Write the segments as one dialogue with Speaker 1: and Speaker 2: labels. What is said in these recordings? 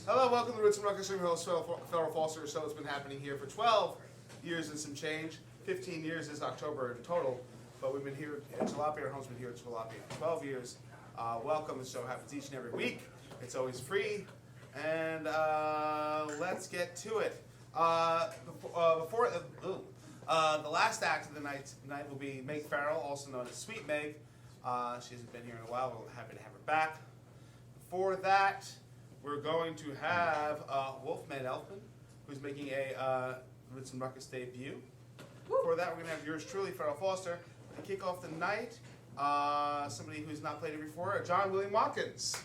Speaker 1: Hello, welcome to the Roots and Ruckus Mar Feral Foster Show. It's been happening here for 12 years and some change. 15 years is October in total, but we've been here at Jalopy. Our home's been here at Jalopy for 12 years. Welcome. The show happens each and every week. It's always free. And let's get to it. The last act of the night will be Meg Farrell, also known as Sweet Meg. She hasn't been here in a while. We're happy to have her back. Before that, we're going to have Wolfman Elfman, who's making a Roots and Ruckus debut. Before that, we're going to have yours truly, Feral Foster. To kick off the night, somebody who's not played it before, John William Watkins.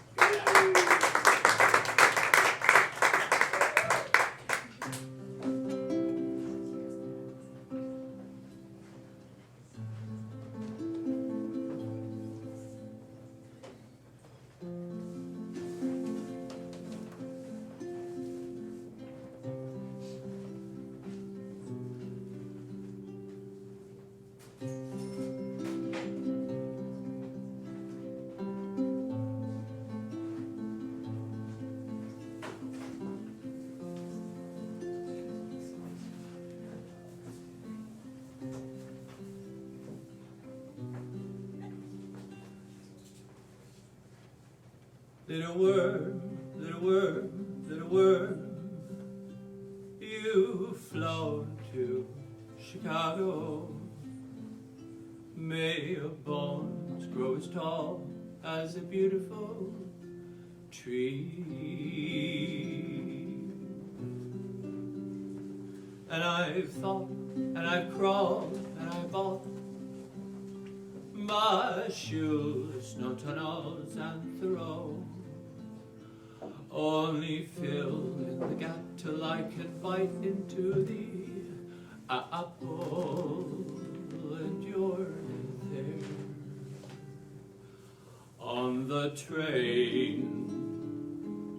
Speaker 2: Little worm, little worm, little worm, you've flown to Chicago. May your bones grow as tall as a beautiful tree. And I've thought, and I've crawled, and I bought my shoes, no tunnels and Thoreau. Only fill in the gap till I can bite into the apple, and you're there. On the train,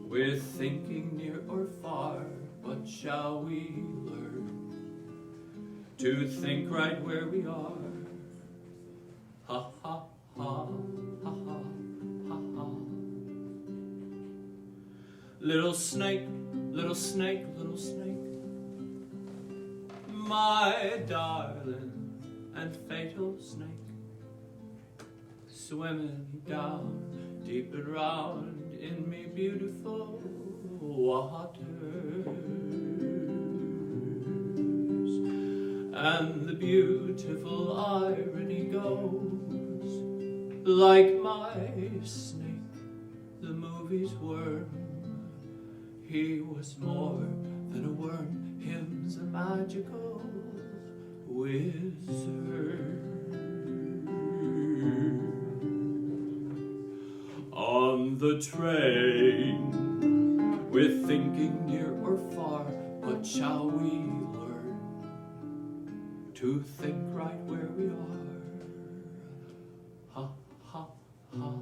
Speaker 2: we're thinking near or far, but shall we learn to think right where we are? Ha ha ha, ha ha, ha ha. Little snake, little snake, little snake, my darling and fatal snake, swimming down deep and round in me beautiful waters. And the beautiful irony goes, like my snake, the movie's worm, he was more than a worm, him's a magical wizard. On the train, we're thinking near or far, but shall we learn to think right where we are? Ha ha ha.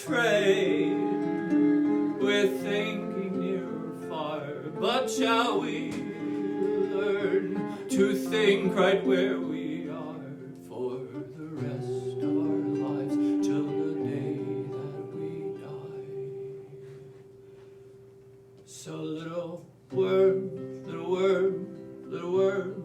Speaker 2: Train, we're thinking near or far, but shall we learn to think right where we are for the rest of our lives till the day that we die? So little worm, little worm, little worm,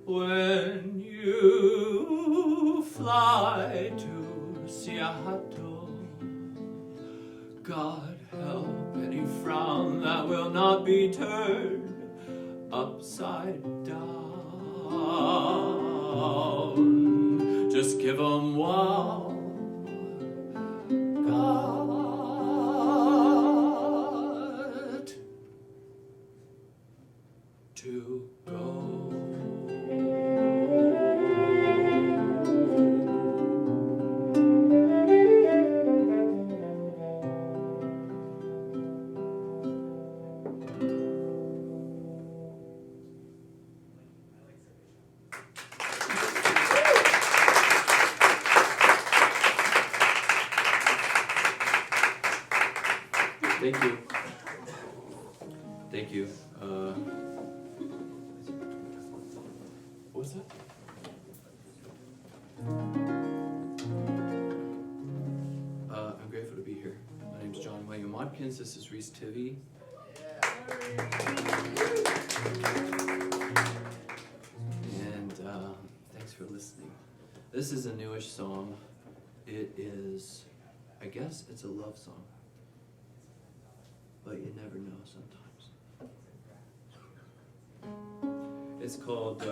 Speaker 2: when you fly to Seattle, God help any frown that will not be turned upside down. Just give 'em wow, got to go. Thank you. Thank you. What was that? I'm grateful to be here. My name's John William Watkins. This is Reese Tivy. And thanks for listening. This is a newish song. It is, I guess it's a love song. But you never know sometimes. It's called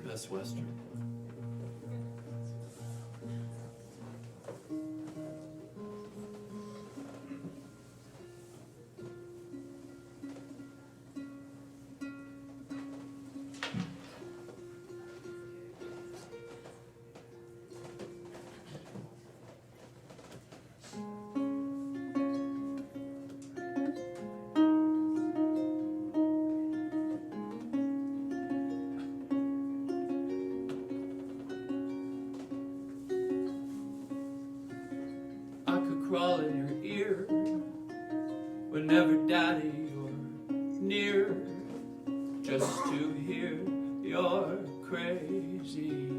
Speaker 2: Best Western. Crawl in your ear whenever daddy you're near, just to hear you're crazy,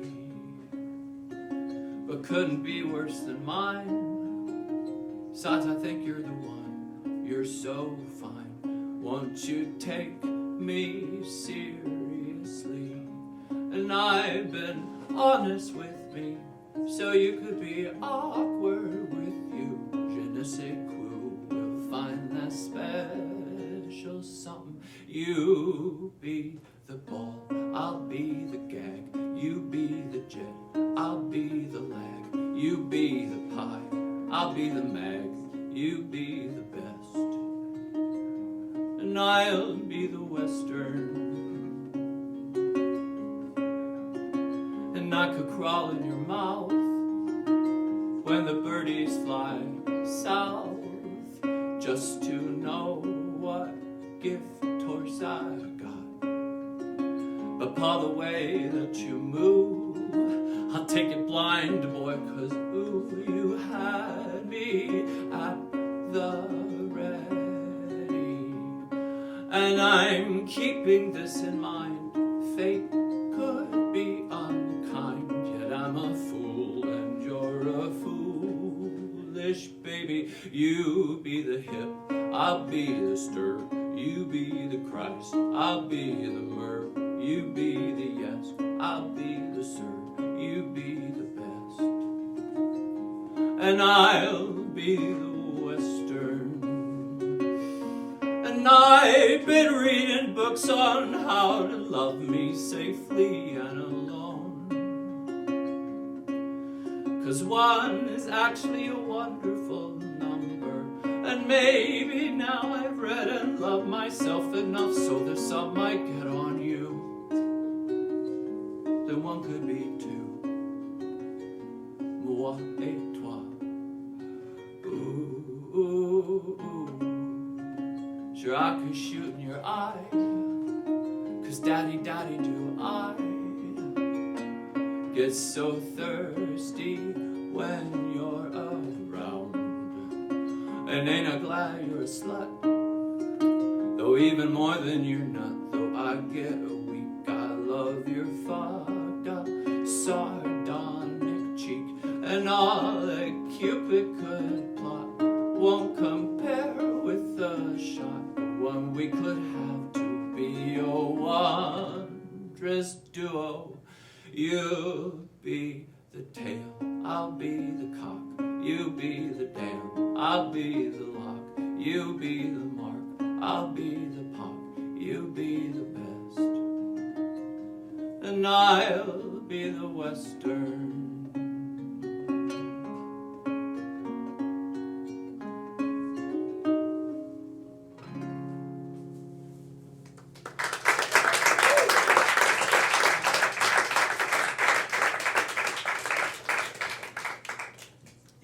Speaker 2: but couldn't be worse than mine. Besides, I think you're the one, you're so fine. Won't you take me seriously? And I've been honest with me, so you could be awkward with you. Je ne sais quoi, we'll find that special something. You be the ball, I'll be the gag. You be the jet, I'll be the lag. You be the pie, I'll be the mag. You be the best, and I'll be the western. And I could crawl in your mouth when the birdies fly south, just to know what gift horse I got. But by the way that you move, I'll take it blind, boy, 'cause ooh, you had me at the ready. And I'm keeping this in mind, fate could be unkind, yet I'm a fool and you're a foolish baby. You be the hip, I'll be the stir. You be the Christ, I'll be the myrrh. You be the yes, I'll be the sir. You be the best, and I'll be the western. And I've been reading books on how to love me safely and alone, 'cause one is actually a wonderful number. And maybe now I've read and loved myself enough, so there's some I get on you. Then one could be two. Moi et toi. Ooh, ooh, ooh. Sure, I could shoot in your eye, 'cause daddy, daddy, do I get so thirsty when you're around. And ain't I glad you're a slut, though even more than you're not. Though I get weak, I love your fucked up sardonic cheek. And all that Cupid could plot won't compare with the shot, the one we could have to be a wondrous duo. You'll be the tail, I'll be the cock, you be the dam, I'll be the lock, you be the mark, I'll be the pock, you be the best, and I'll be the western.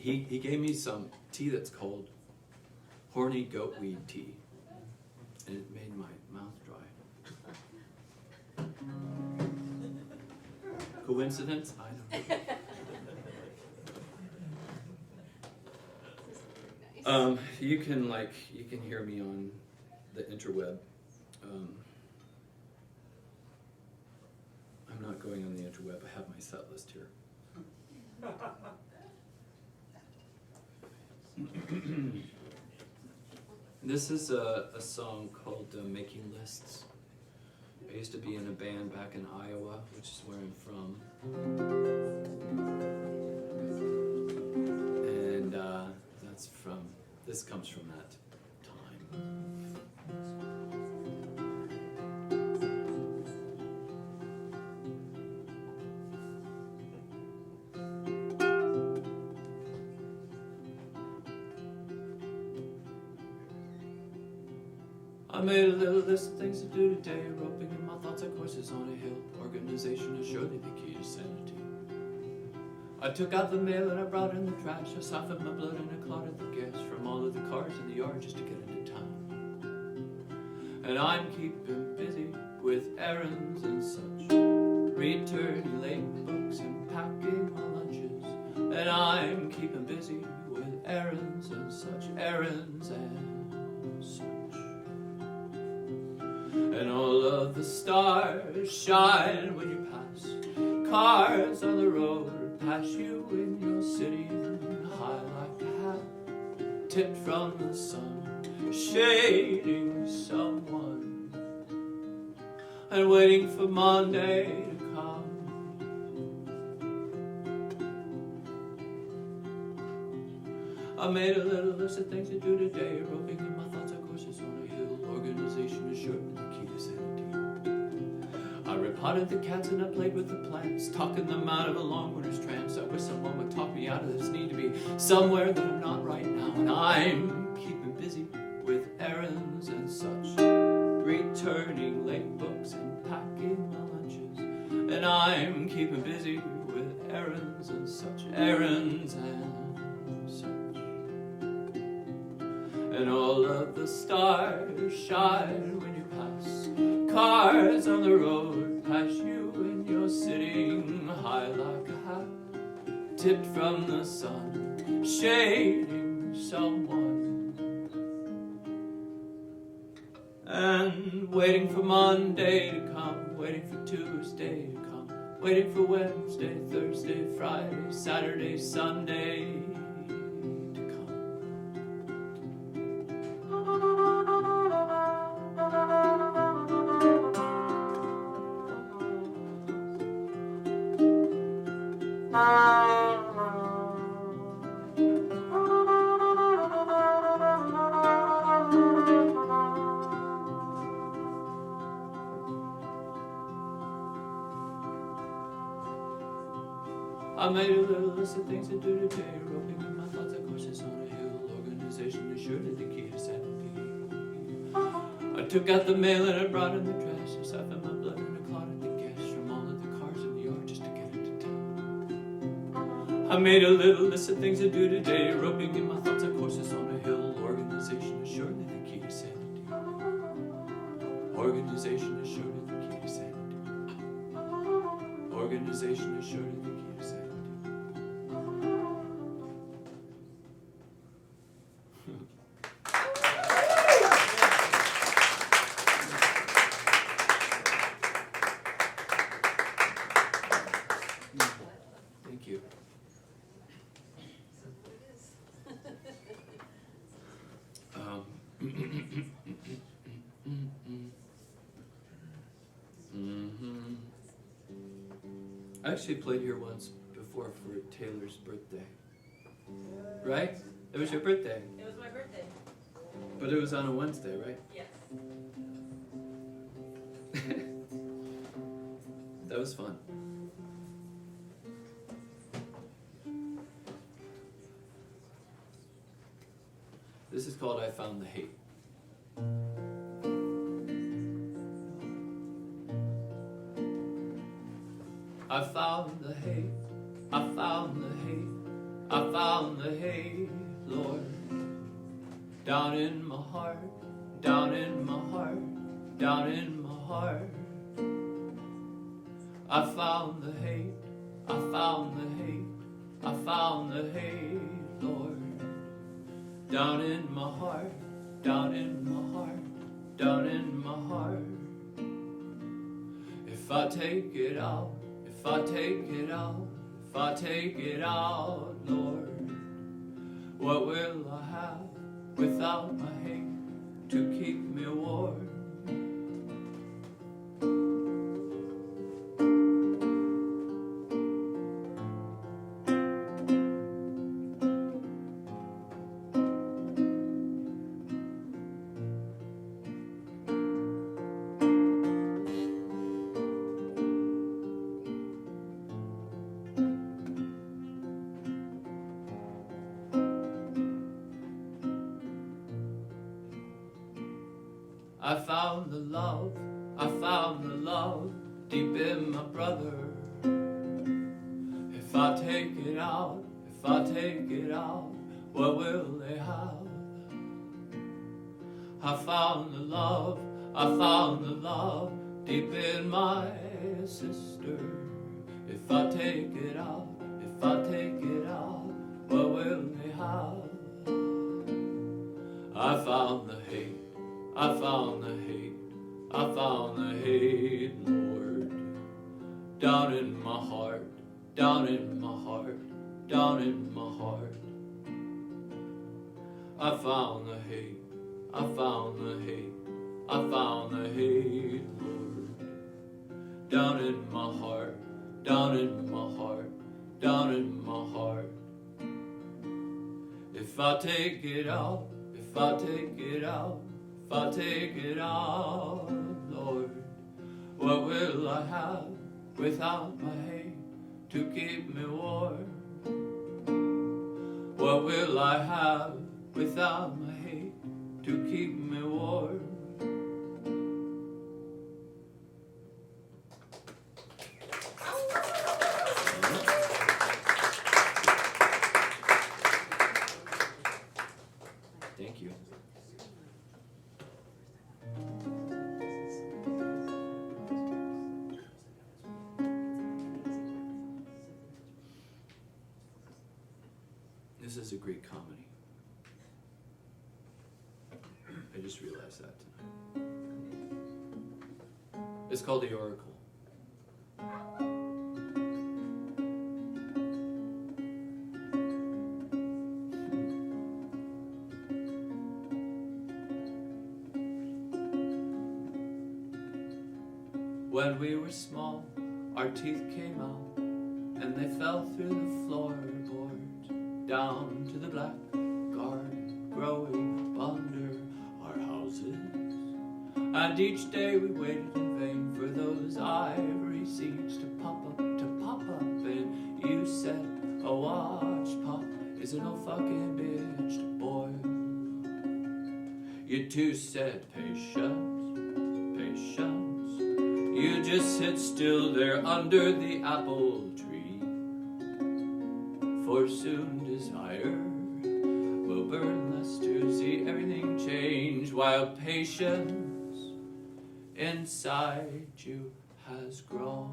Speaker 2: He gave me some tea that's called horny goatweed tea, and it made my mouth dry. Coincidence? I don't know. You can hear me on the interweb. I'm not going on the interweb. I have my set list here. This is a song called Making Lists. I used to be in a band back in Iowa, which is where I'm from. And this comes from that time. I made a little list of things to do today, roping in my thoughts like horses on a hill. Organization is surely the key to sanity. I took out the mail and I brought in the trash. I softened my blood and I clotted the gas from all of the cars in the yard just to get into town. And I'm keeping busy with errands and such, returning late books and packing my lunches. And I'm keeping busy with errands and such, errands and such. And all of the stars shine when you pass. Cars on the road pass you in your city, high like a hat, tipped from the sun, shading someone, and waiting for Monday to come. I made a little list of things to do today, roping in my thoughts like horses on a hill. Organization is surely the key to sanity. I repotted the cats and I played with the plants, talking them out of a long winter's trance. I wish someone would talk me out of this need to be somewhere that I'm not right now. And I'm keeping busy with errands and such, returning late books and packing my lunches. And I'm keeping busy with errands and such, errands and such. And all of the stars shine when you pass. Cars on the road pass you and you're sitting high like a hat, tipped from the sun, shading someone, and waiting for Monday to come, waiting for Tuesday to come, waiting for Wednesday, Thursday, Friday, Saturday, Sunday. I made a little list of things to do today, roping in my thoughts like horses on a hill. Organization is surely the key to sanity. I took out the mail and I brought in the trash. I softened my blood and I clotted the gas from all of the cars in the yard just to get into town. I made a little list of things to do today, roping in my thoughts like horses on a hill. Organization is surely the key to sanity. Organization is surely the key to sanity. Organization is surely the key to sanity. Thank you. I actually played here once before for Taylor's birthday. Right? It was your birthday.
Speaker 3: It was my birthday.
Speaker 2: But it was on a Wednesday, right?
Speaker 3: Yes.
Speaker 2: That was fun. This is called I Found the Hate. I found the hate, I found the hate, I found the hate, Lord. Down in my heart, down in my heart, down in my heart. I found the hate, I found the hate, I found the hate, Lord. Down in my heart, down in my heart, down in my heart. If I take it out, if I take it out, if I take it out, Lord, what will I have without my hate to keep me warm? I found the love, I found the love deep in my brother. If I take it out, if I take it out, what will they have? I found the love, I found the love deep in my sister. If I take it out, if I take it out, what will they have? I found the hate, I found the hate, I found the hate, Lord. Down in my heart, down in my heart, down in my heart. I found the hate, I found the hate, I found the hate, Lord. Down in my heart, down in my heart, down in my heart. If I take it out, if I take it out, if I take it out, Lord, what will I have without my hate to keep me warm? What will I have without my hate to keep me warm? Thank you. This is a great comedy. I just realized that tonight. It's called The Oracle. When we were small, our teeth came out, and they fell through the floorboards, down to the black garden growing up under our houses. And each day we waited in vain for those ivory seeds to pop up, and you said, oh watch pop, is no fucking bitch to boil. You two said, patience, patience. You just sit still there under the apple tree, for soon desire will burn less to see everything change, while patience inside you has grown.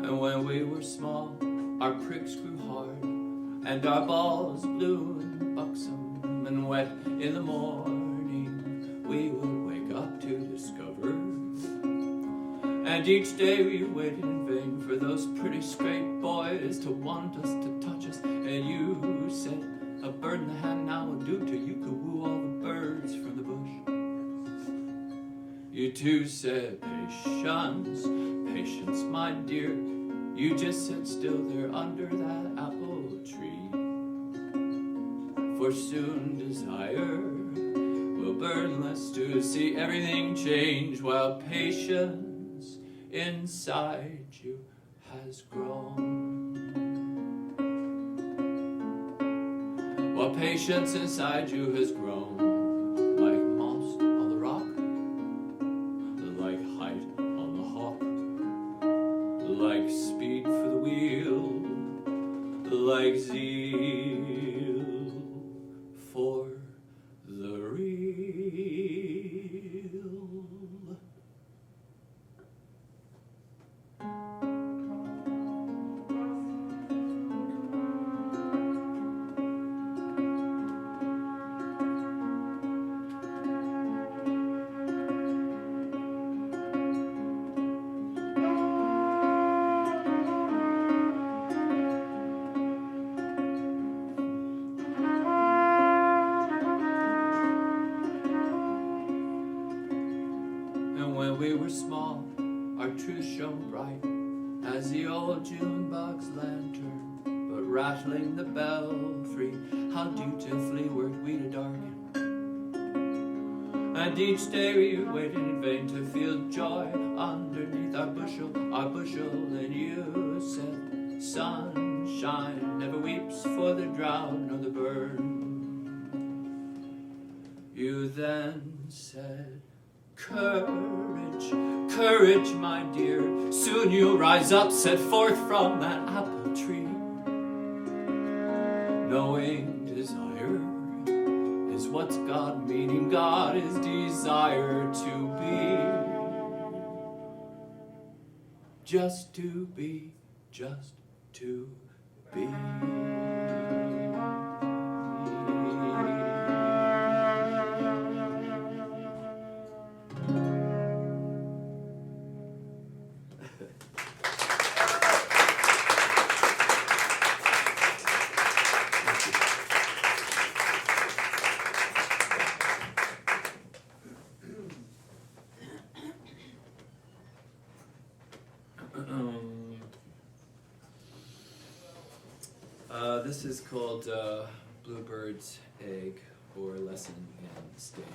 Speaker 2: And when we were small, our pricks grew hard, and our balls blue and buxom and wet. In the morning we would wake up to discover, and each day we waited in vain for those pretty straight boys to want us, to touch us. And you said, a bird in the hand now would do till you could woo all the birds from the bush. You too said, patience, patience, my dear. You just sit still there under that apple tree. For soon desire will burn less to see everything change, while patience inside you has grown. While patience inside you has grown, like moss on the rock, like height on the hawk, like speed for the wheel, like zeal for the real. And when we were small, our truth shone bright as the old June bug's lantern. But rattling the belfry, how dutifully worked we to darken. And each day we waited in vain to feel joy underneath our bushel, and you said, sunshine never weeps for the drought nor the burn. You then said, courage, courage, my dear, soon you'll rise up, set forth from that apple tree. Knowing desire is what's God, meaning God is desire to be. Just to be, just to be. This is called Bluebird's Egg, or Lesson in Staying,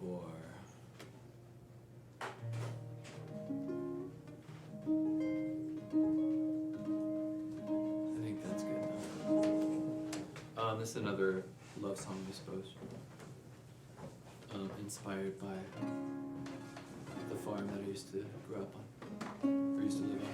Speaker 2: or I think that's good enough. This is another love song, I suppose, inspired by the farm that I used to grow up on, or used to live on.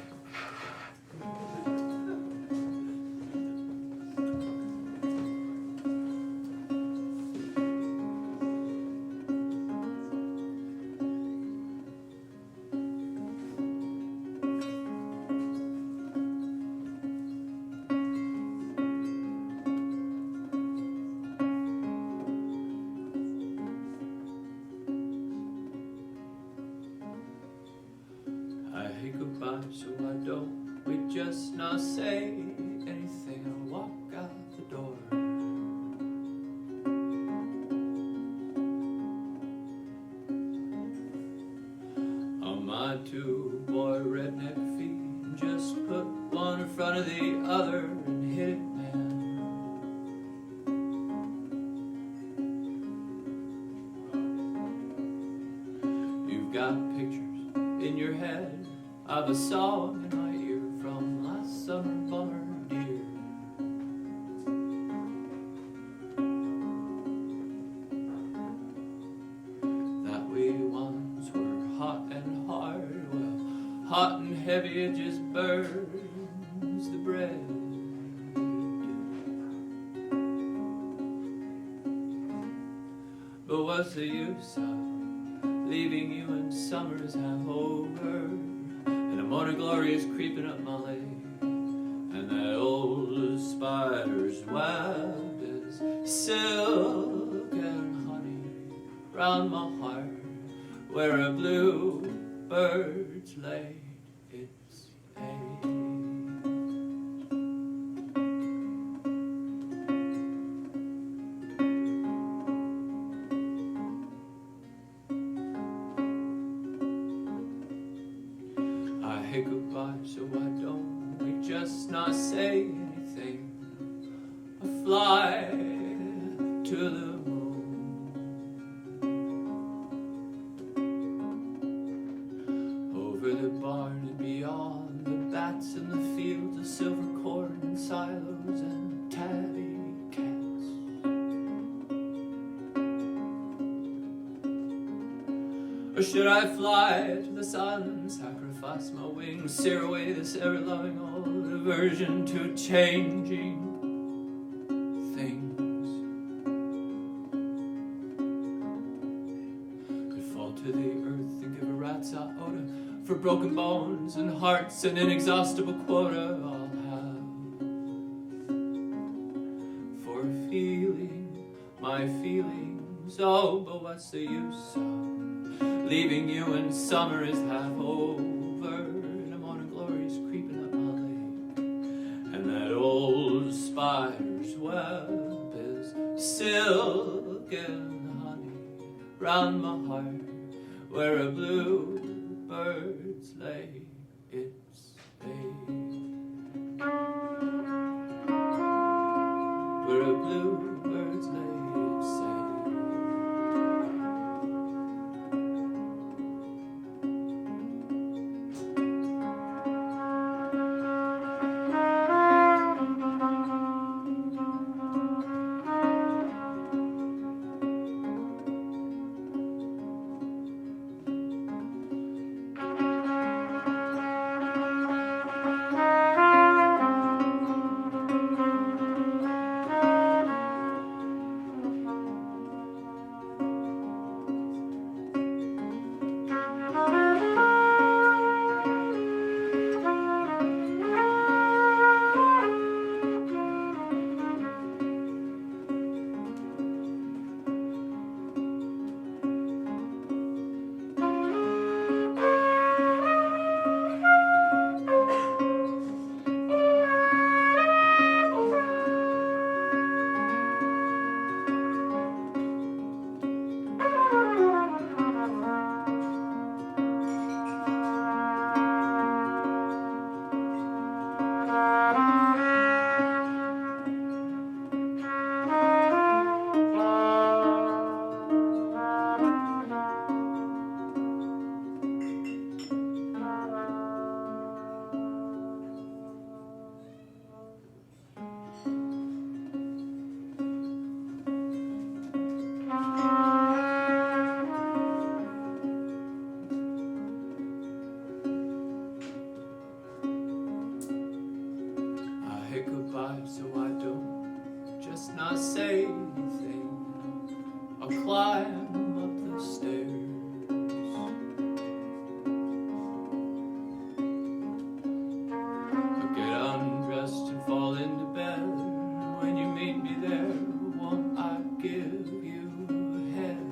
Speaker 2: So why don't we just not say anything and walk out the door? On my two boy redneck feet, just put one in front of the other and hit it, man. You've got pictures in your head of a song in my ear from last summer, bummer, dear. That we once were hot and hard, well, hot and heavy, it just burns the bread. But what's the use of leaving you in summer's half over? And a motor glory is creeping up my leg, and that old spider's web is silk and honey round my heart, where a blue bird's laid its egg. goodbye, so why don't we just not say anything? Or fly to the moon. Over the barn and beyond, the bats in the fields of silver corn and silos and tabby cats. Or should I fly to the sun, sacrifice my wings, sear away this ever-loving old aversion to changing things? Could fall to the earth and give a rat's iota for broken bones and hearts, an inexhaustible quota I'll have for feeling my feelings. Oh, but what's the use of leaving you when summer is half over and the morning glory's creeping up my leg, and that old spider's web is silk and honey round my heart, where a bluebird's lay its egg, where a bluebird's lay its egg. So I don't just not say anything. I'll climb up the stairs. I'll get undressed and fall into bed. And when you meet me there, won't I give you a head?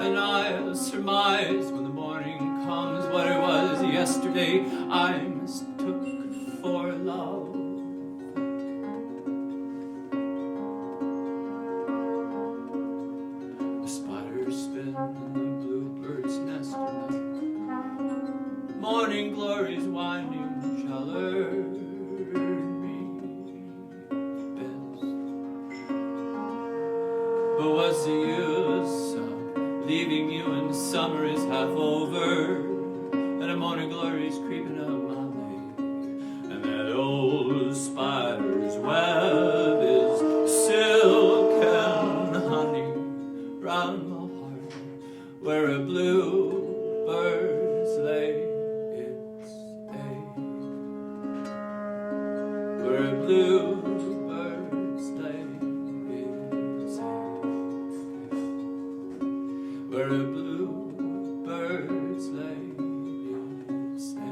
Speaker 2: And I'll surmise when the morning comes what it was yesterday I mistook for love. The spiders spin in the bluebird's nest, and the morning glory's winding shall learn me best. But what's the use of leaving you when summer is half over and the morning glory's creeping up my leg, and that old spider's web is silk and honey round my heart, where a bluebird's lay its egg, where a bluebird's lay its egg, where a bluebird's lay its egg.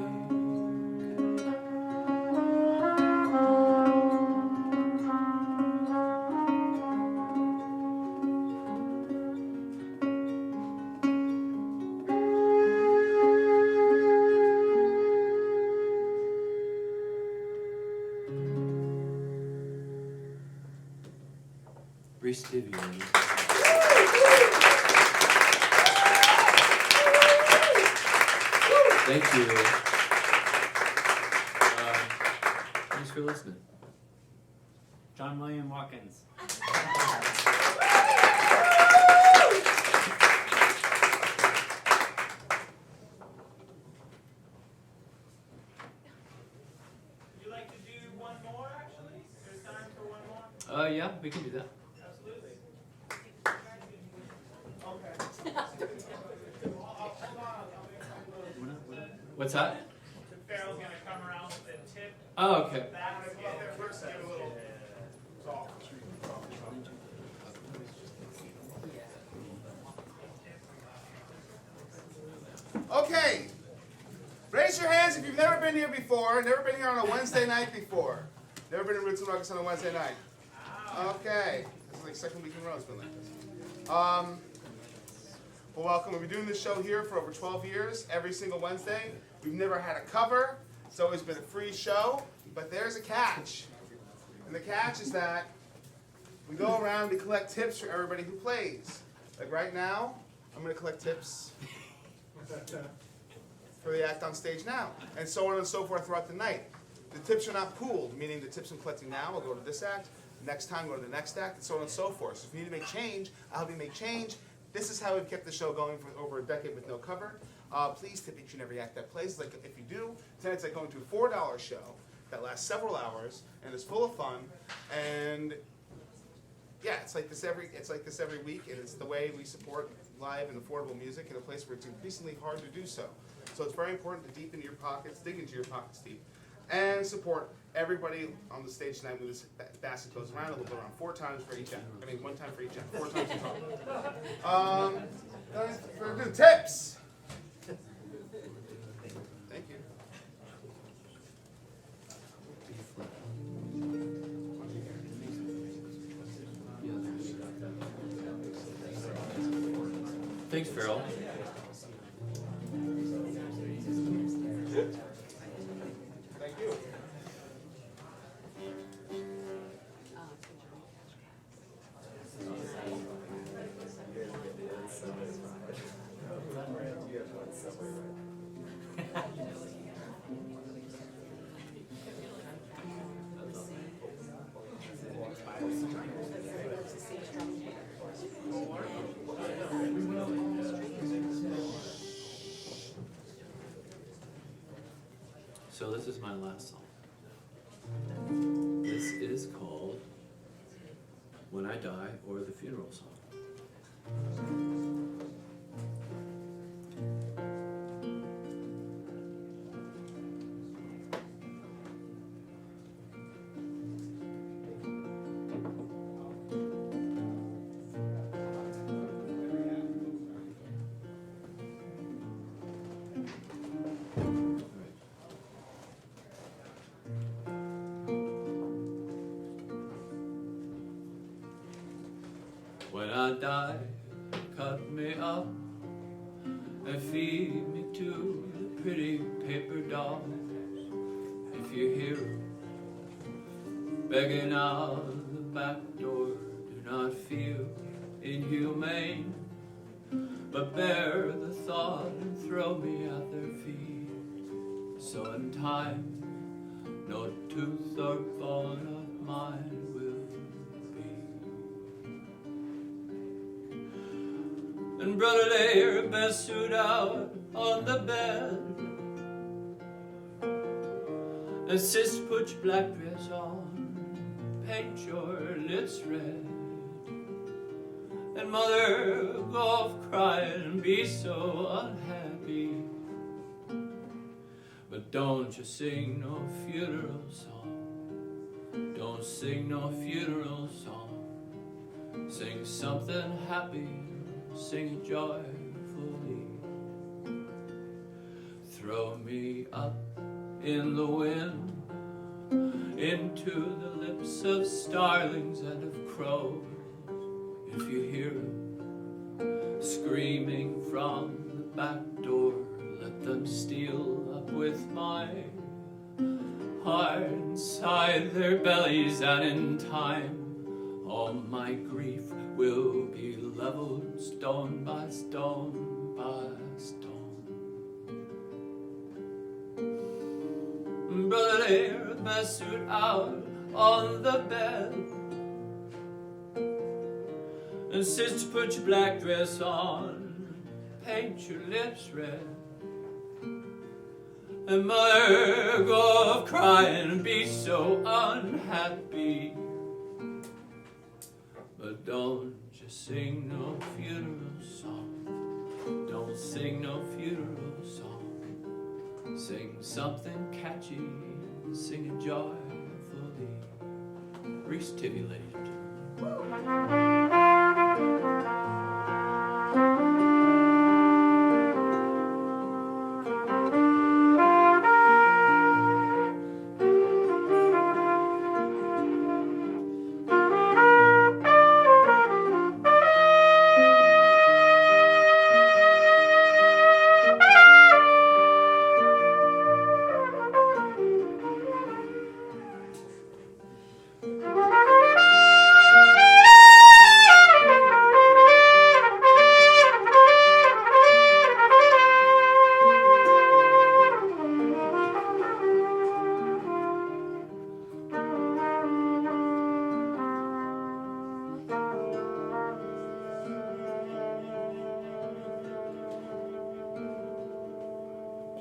Speaker 2: Reese Divian. Thank you. Thanks for listening.
Speaker 3: John William Watkins.
Speaker 4: Would you like to do one more, actually? There's time for one more?
Speaker 2: Yeah, we can do that.
Speaker 4: Absolutely.
Speaker 2: What's that?
Speaker 4: Farrell's going to come around with a tip.
Speaker 2: Oh, okay.
Speaker 4: Back
Speaker 1: Okay, raise your hands if you've never been here before, never been here on a Wednesday night before. Never been to Roots and Ruckus on a Wednesday night. Okay, this is like second week in a row it's been like this. Well, welcome. We've been doing this show here for over 12 years, every single Wednesday. We've never had a cover. It's always been a free show, but there's a catch. And the catch is that we go around, we collect tips for everybody who plays. Like right now, I'm going to collect tips for the act on stage now, and so on and so forth throughout the night. The tips are not pooled, meaning the tips I'm collecting now will go to this act, next time go to the next act, and so on and so forth. So if you need to make change, I'll help you make change. This is how we've kept the show going for over a decade with no cover. Please tip each and every act that plays. Like if you do, tonight's like going to a $4 show that lasts several hours and is full of fun. And yeah, it's like this every week, and it's the way we support live and affordable music in a place where it's increasingly hard to do so. So it's very important to deep into your pockets, dig into your pockets deep, and support everybody on the stage tonight when this basket goes around. It'll go around 4 times for each act. I mean, 1 time for each act, 4 times in total. For the tips. Thank you.
Speaker 2: Thanks, Farrell.
Speaker 1: Thank you.
Speaker 2: So this is my last song. This is called When I Die, or the Funeral Song. When I die, cut me up and feed me to the pretty paper dolls. If you hear 'em begging out the back door, do not feel inhumane, but bear the thought and throw me at their feet. So in time, no tooth or bone of mine will be. And brother, lay your best suit out on the bed, and sis, put your black dress on, paint your lips red, and mother, go off crying and be so unhappy, but don't you sing no funeral song. Don't sing no funeral song. Sing something happy, sing it joyfully. Throw me up in the wind, into the lips of starlings and of crows. If you hear 'em screaming from the back door, let them steal up with my heart inside their bellies, and in time all my grief will be leveled stone by stone by stone. lay my suit out on the bed. And sister, put your black dress on, paint your lips red. And mother, go off crying and be so unhappy. But don't you sing no funeral song. Don't sing no funeral song. Sing something catchy, sing it joyfully. Restimulate.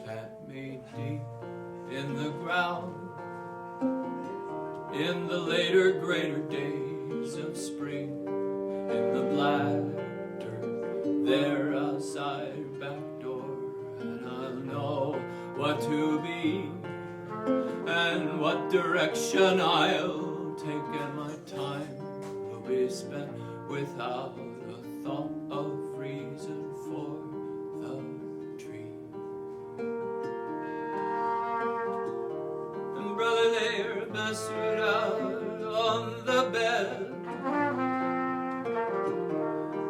Speaker 2: Plant me deep in the ground, in the later, greater days of spring, in the black dirt there outside your back door, and I'll know what to be and what direction I'll take, and my time will be spent without a thought of reason for the tree. And brother, lay my suit out on the bed,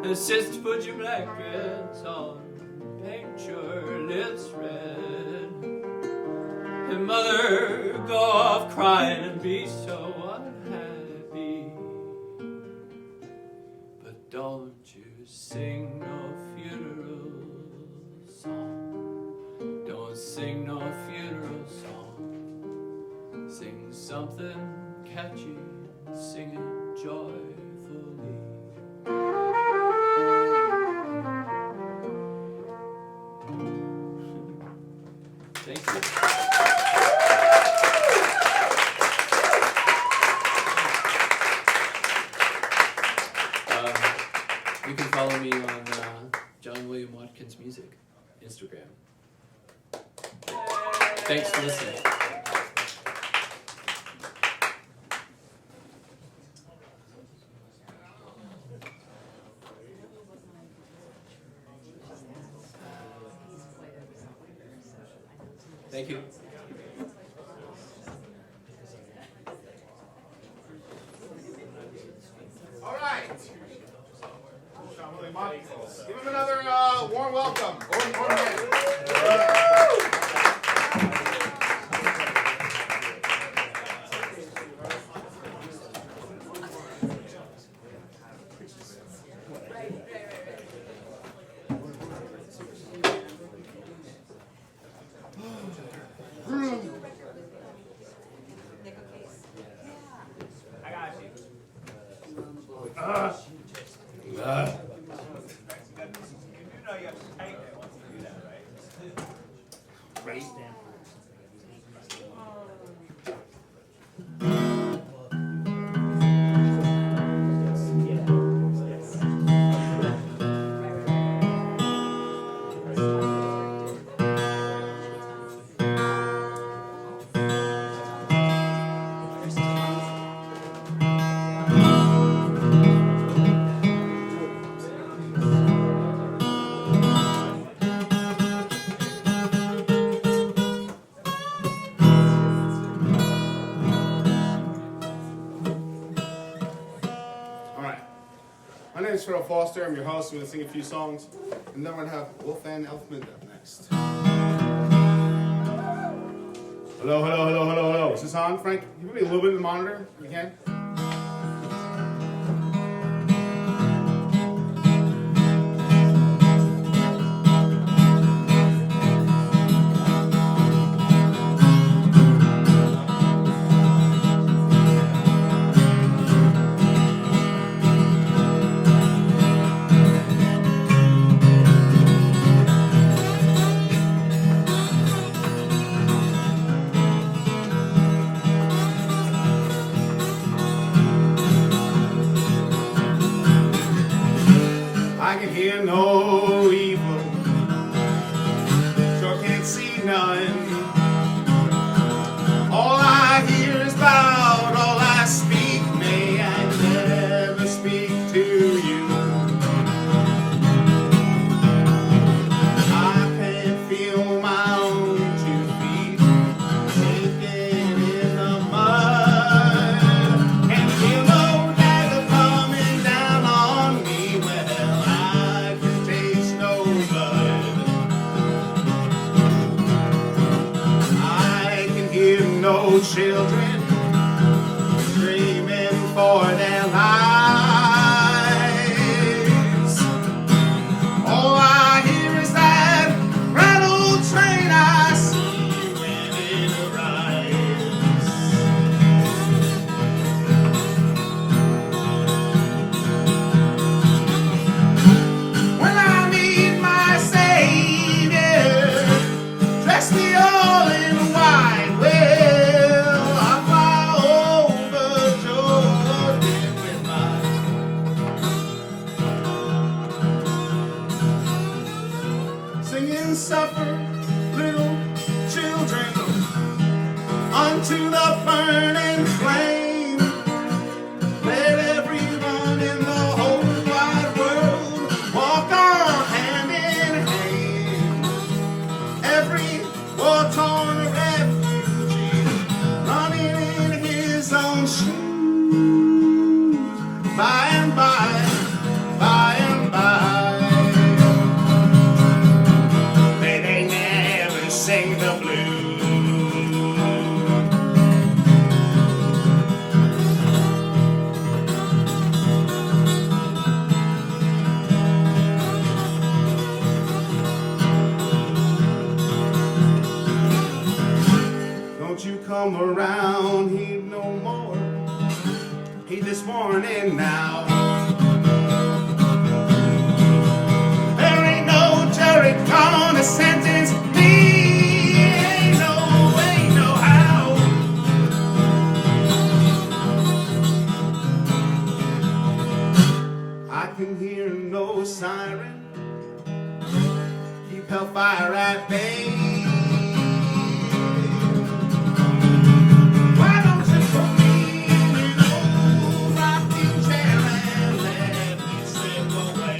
Speaker 2: and sister, put your black dress on, paint your lips red. And mother, go off crying and be so unhappy. But don't you sing no funeral song. Don't sing no funeral song. Sing something catchy, sing it joyfully. Thank you. You can follow me on John William Watkins Music, Instagram. Thanks for listening. Thank you.
Speaker 1: All right. John William Watkins. Give him another warm welcome. Warm hand.
Speaker 4: I got you. You do know you have to tighten it once you do that, right?
Speaker 3: Right.
Speaker 1: My name is Farrell Foster. I'm your host. I'm going to sing a few songs, and then we're going to have Wolfman Elfman up next. Hello, hello, hello, hello, hello. Is this on, Frank? Can you put me a little bit in the monitor if you can? little children screaming for their lives. All I hear is that rattle train I see when it arrives. When I meet my Savior, dress me all in white, well, I fly over Jordan with my singing, suffer little children unto the burning flame. Let everyone in the whole wide world walk on hand in hand. Every war-torn refugee running in his own shoes. By and by, by and by, may they never sing the blues. Don't you come around, heed no more. Heed this morning now. There ain't no jury gonna sentence me. Ain't no way, no how. I can hear no siren. Keep hellfire at bay. Why don't you put me in an old rocking chair and let me slip away?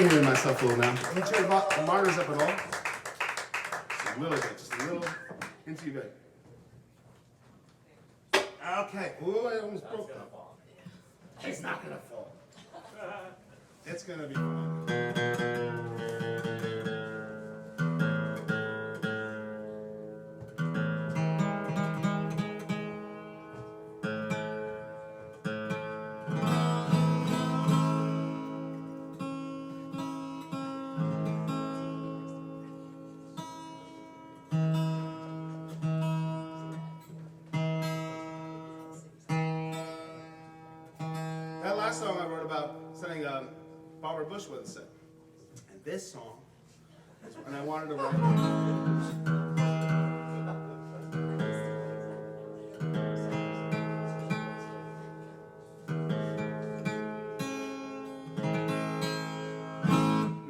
Speaker 1: of hearing myself a little now. Let me turn the monitors up at all. Just a little bit, just a little into your bed. Okay. Ooh, I almost broke that. It's not gonna fall. It's gonna be fun. That last song I wrote about something Barbara Bush would have said. And this song is when I wanted to write.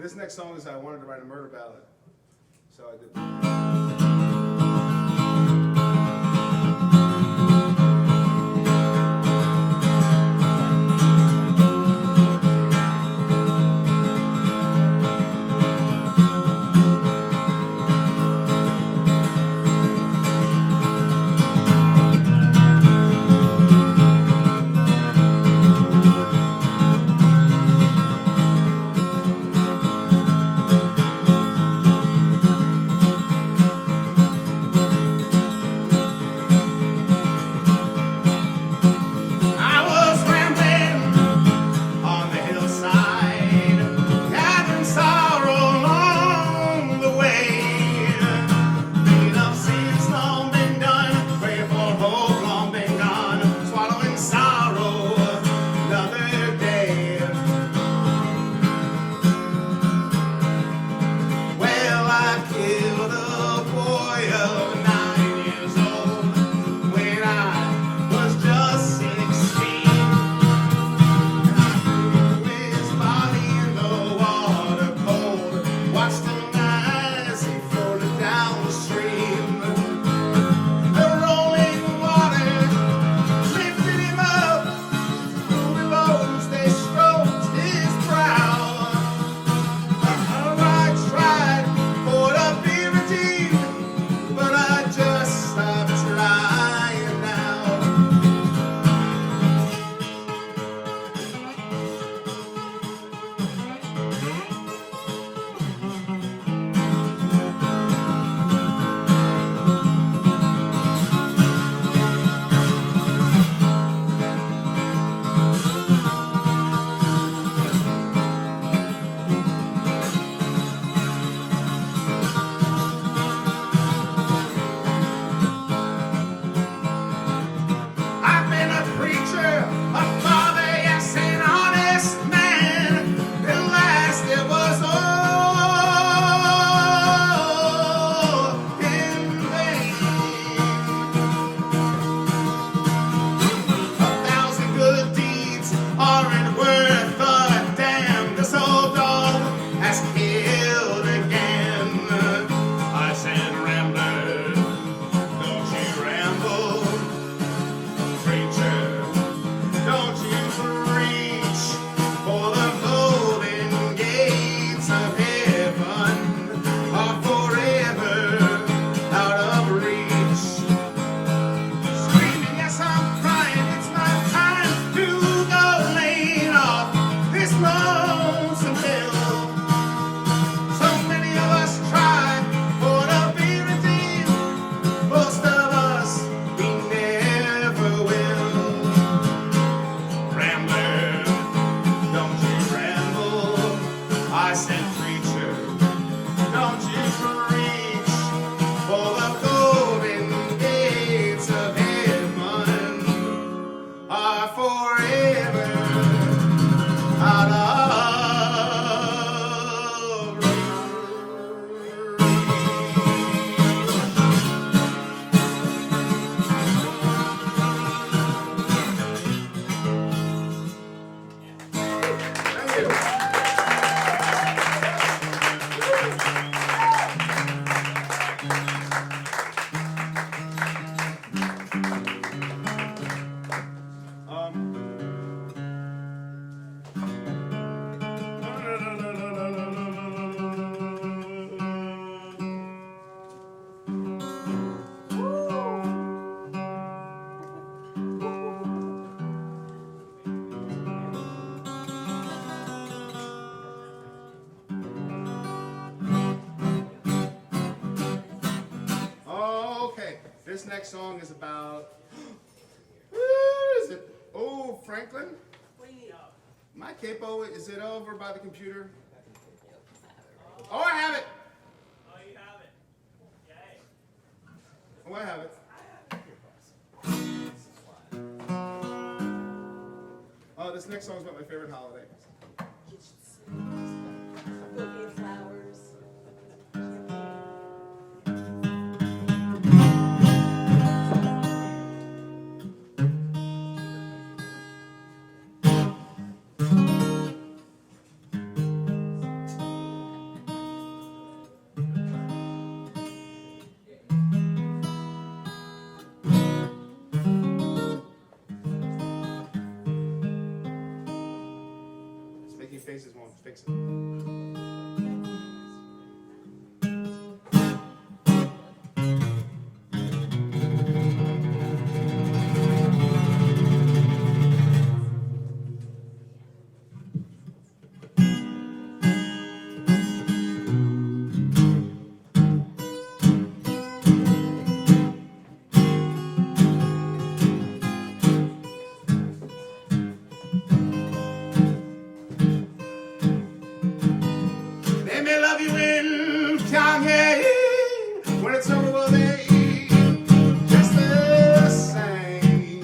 Speaker 1: This next song is I wanted to write a murder ballad. So I did. This next song is about. Who is it? Oh, Franklin. My capo, is it over by the computer? Oh, I have it.
Speaker 4: Oh, you have it. Yay.
Speaker 1: Oh, I have it. Oh, this next song is about my favorite holiday.
Speaker 5: Bouquet of flowers.
Speaker 1: Just making faces won't fix it. They may love you in Kanye. When it's over, will they just the same?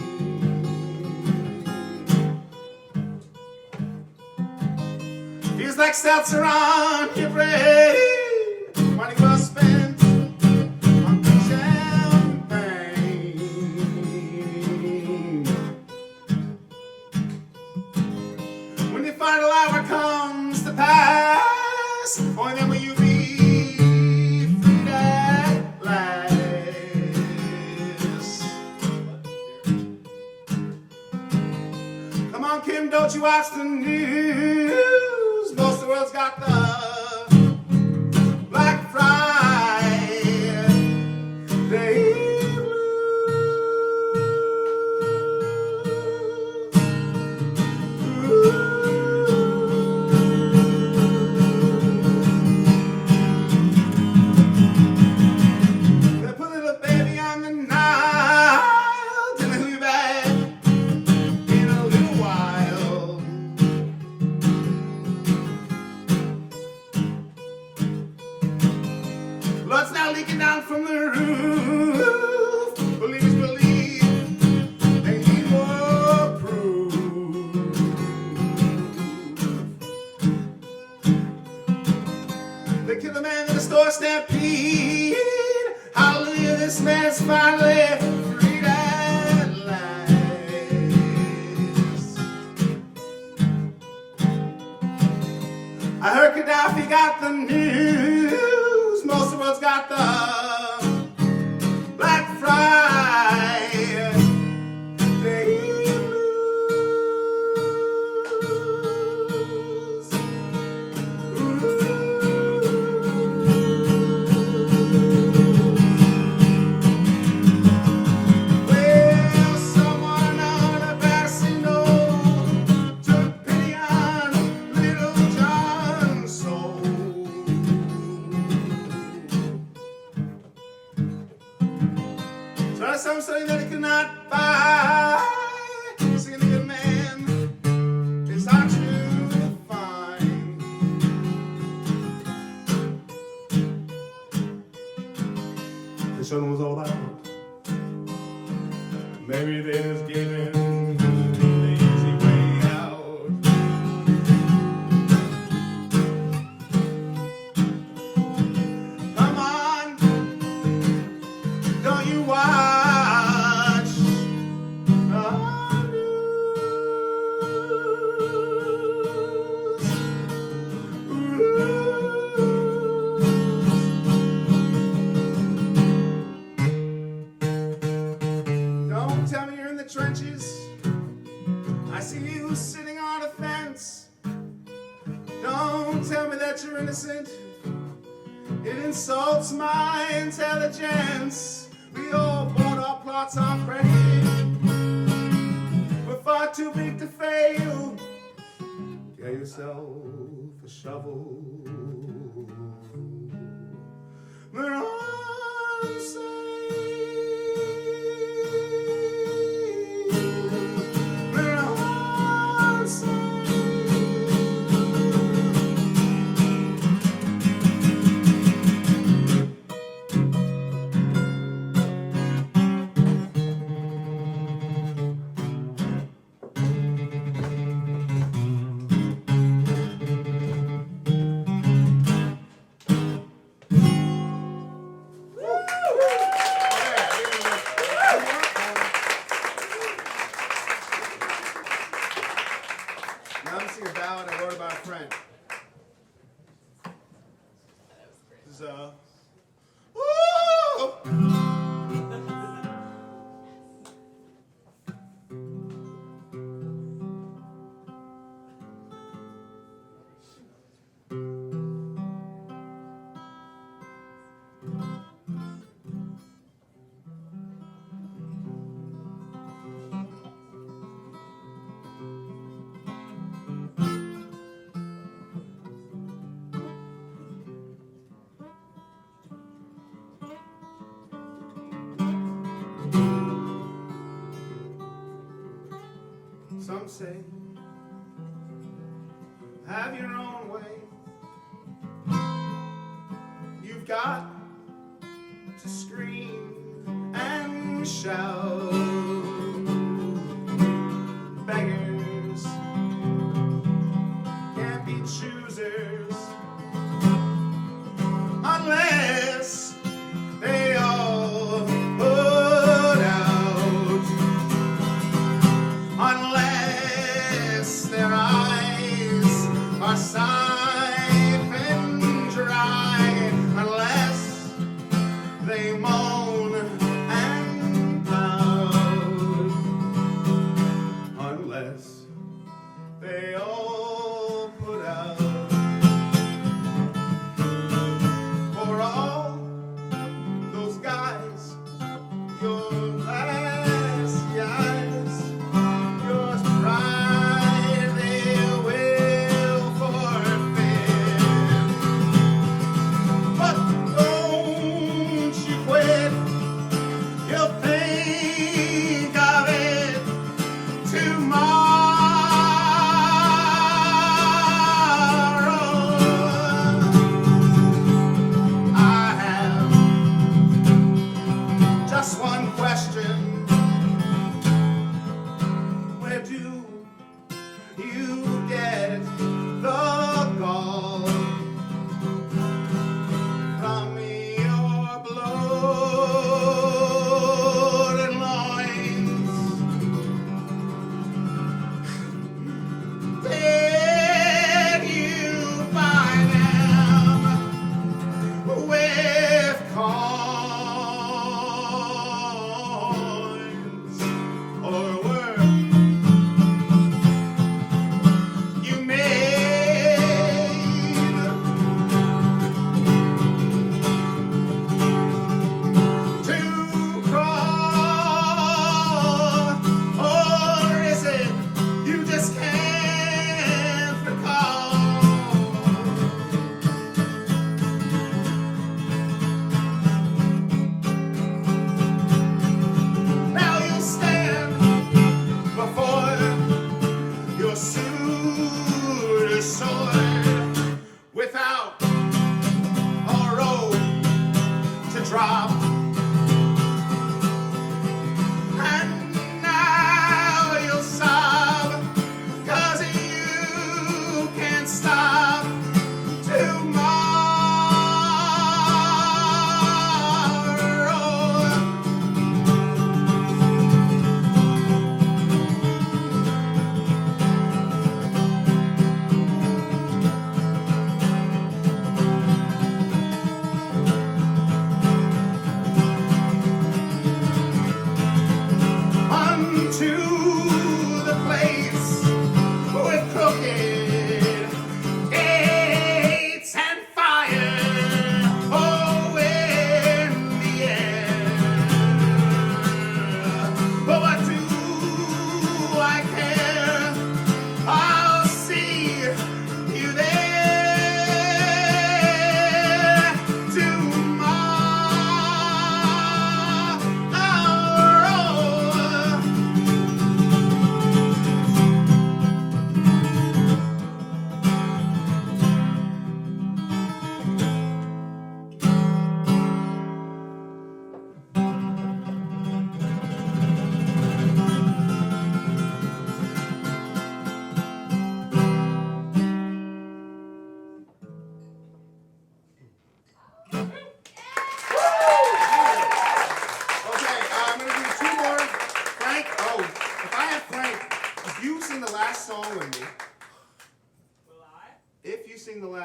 Speaker 1: Feels like seltzer on your brain. Money well spent on the champagne. When the final hour comes to pass, only then will you be free at last. Come on, Kim, don't you watch the news? Most of the world's got the Black Friday blues. They put little baby on the Nile, tell me who you back in a little while. Blood's now leaking down from the roof. Believers believe they need more proof. They kill a man in a store stampede. Hallelujah, this man's finally freed at last. I heard Gaddafi got the news. Most of the world's got the Black Friday blues. Well, someone on a backseat note took pity on little John's soul. Try something that he could not buy. Seeing a good man is hard to find. The show was all about. Maybe they just gave in the easy way out. Come on, don't you watch the news? Don't tell me you're in the trenches. I see you sitting on a fence. Don't tell me that you're innocent. It insults my intelligence. We all bought our plots on credit. We're far too big to fail. Get yourself a shovel. But I'm saying stanza. Woo! Some say, have your own way. You've got to scream and shout. Beggars can't be choosers unless they all put out. Unless their eyes are siphoned dry, unless they moan and pout.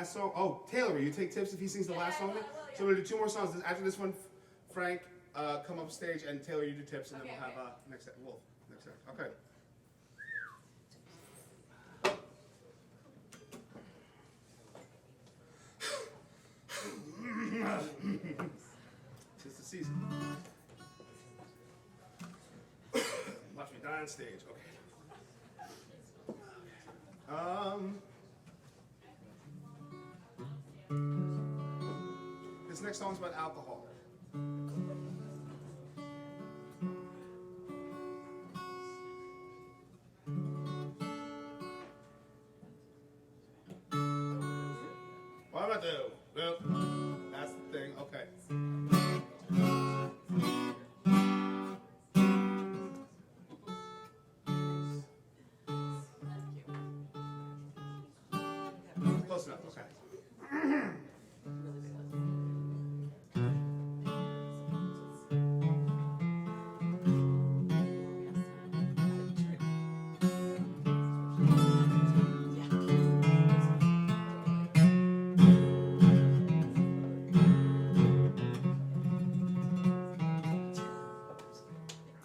Speaker 1: last song. Oh, Taylor, will you take tips if he sings the last song?
Speaker 5: I will,
Speaker 1: So we're gonna do 2 more songs. After this one, Frank, come up stage, and Taylor, you do tips, and then we'll have next Wolf next act. Okay. Tis the season. Watch me die on stage. Okay. This next song's about alcohol. What am I do? Well, that's the thing. Okay. Close enough. Okay.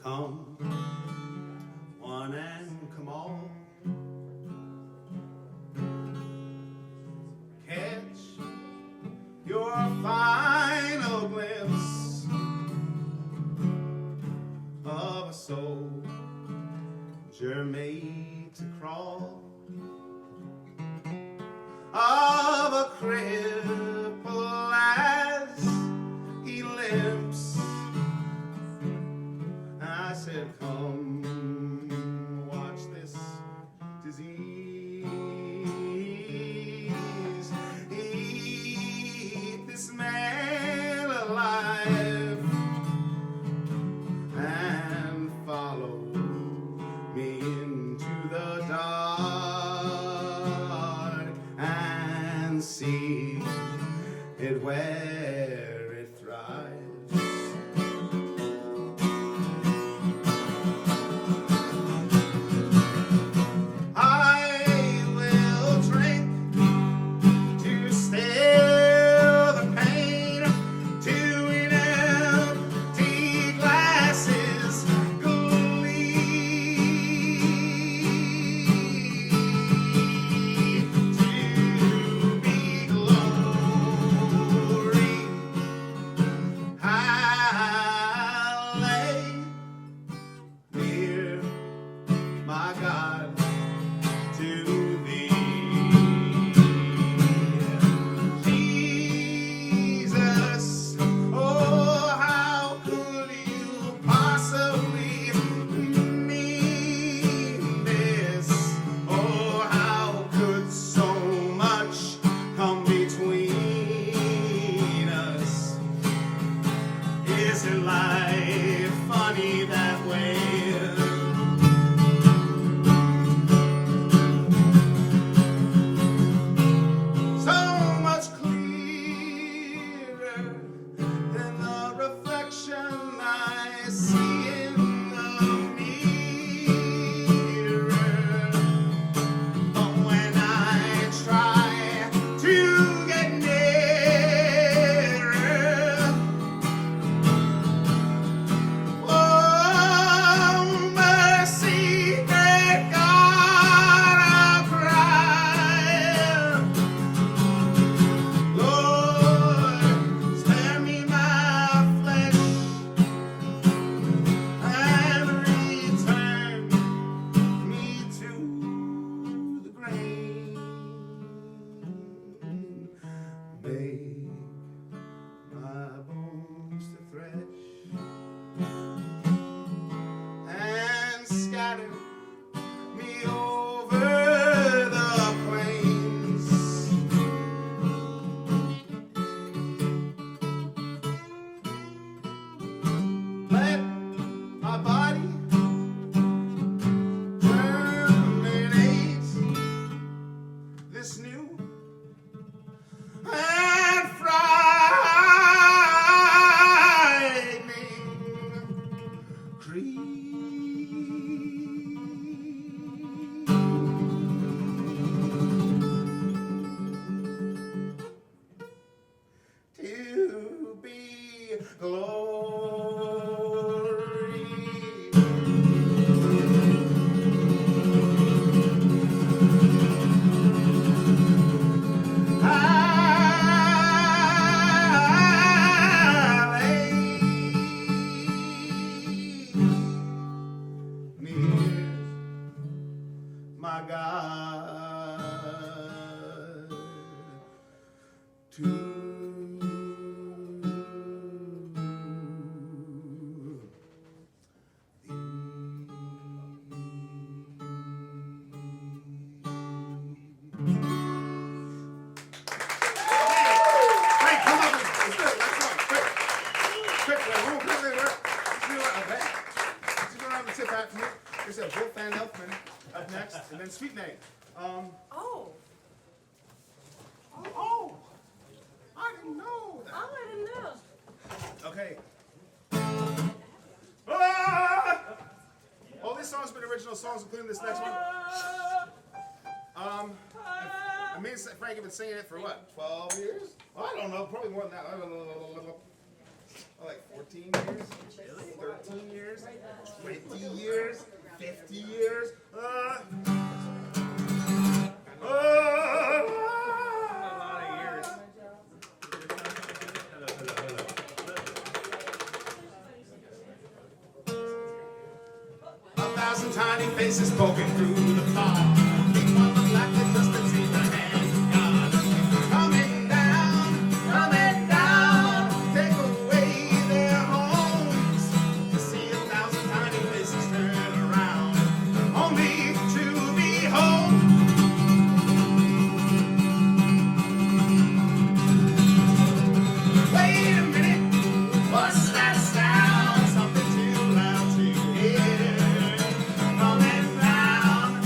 Speaker 1: Come, one and come all. Catch your final glimpse of a soldier made to crawl, of a cripple as he limps. I said, come watch this disease, eat this man alive, and follow me into the dark and see it where it thrives. My God, to Hey, come on, let's do it. Let's go. Quick, okay. She's going to have a tip back from me. There's a Wolf Van Elfman up next, and then Sweet Meg.
Speaker 5: Oh,
Speaker 1: Oh, I didn't know that.
Speaker 5: I didn't know.
Speaker 1: Okay. Ah! All these songs have been original songs, including this next one. I mean, Frank have been singing it for what, 12 years? Well, I don't know, probably more than that. Like 14 years? 13 years? 20 years? 50 years? A thousand tiny faces poking through the fog. Keep on the black that just to see the hand of God. Coming down, take away their homes. To see 1,000 tiny faces turn around, only to be home. Wait a minute, what's that sound? Something too loud to hear. Coming down,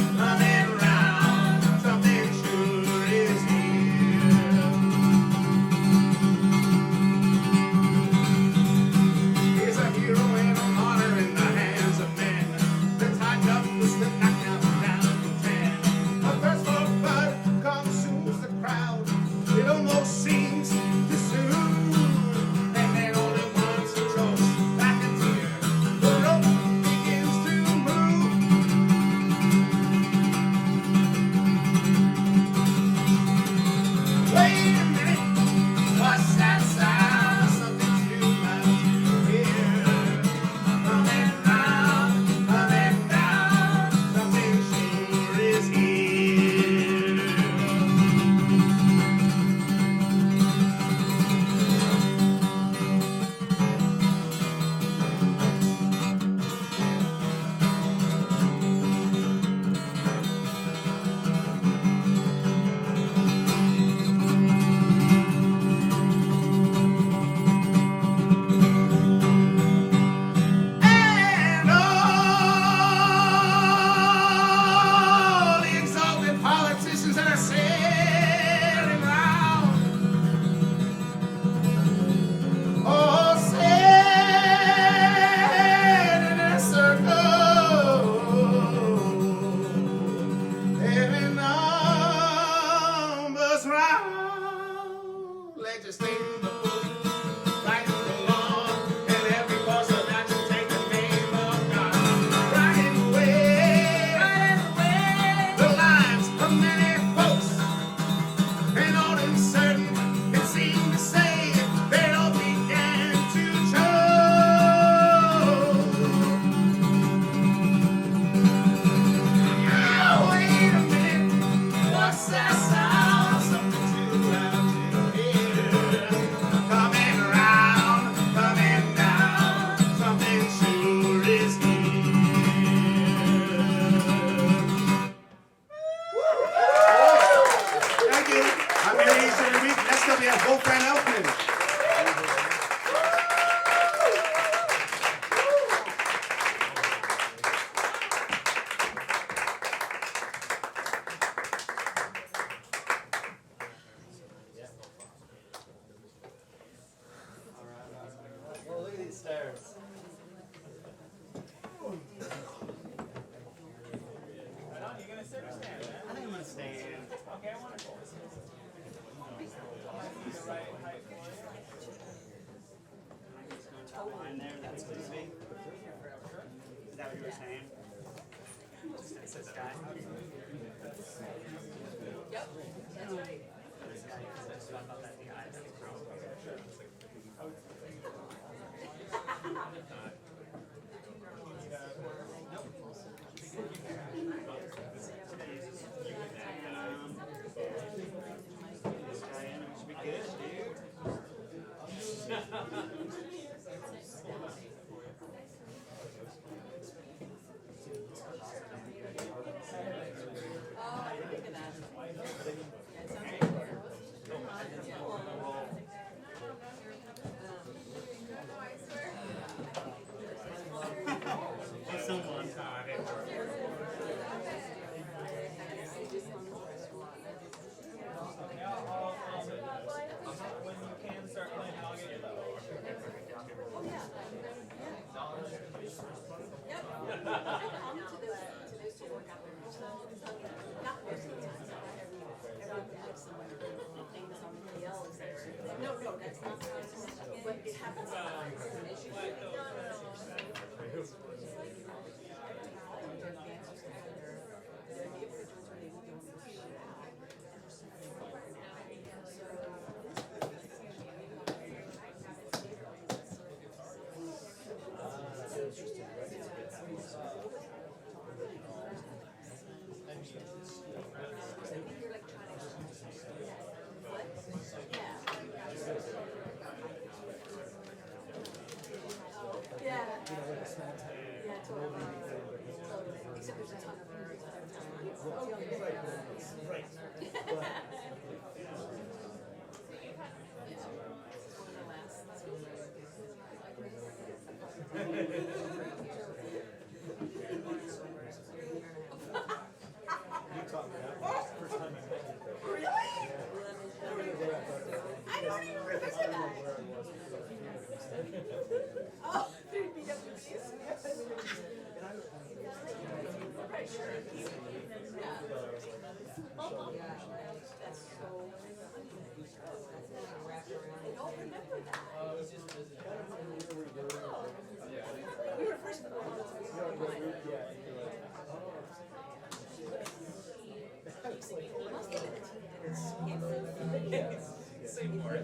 Speaker 3: Is that what you were saying? It's this guy.
Speaker 5: Yep, that's right.
Speaker 3: This guy. So I thought that the guy. This guy in should be good, dude.
Speaker 5: Oh, I didn't think of that. That sounds like
Speaker 3: Someone taught it.
Speaker 4: When you can start playing, I'll get you that.
Speaker 5: Oh, yeah. Yep. I come to this to work out there. Not most of the time. Every day someone things on the DL is there. No, that's not but it happens sometimes. It's an issue. Yeah. Yeah, totally. Except there's a ton of birds. Right. Really? I don't even remember that. Oh, BWCs? Right, sure. Yeah. That's so. I don't remember that. We were first.
Speaker 4: Say more.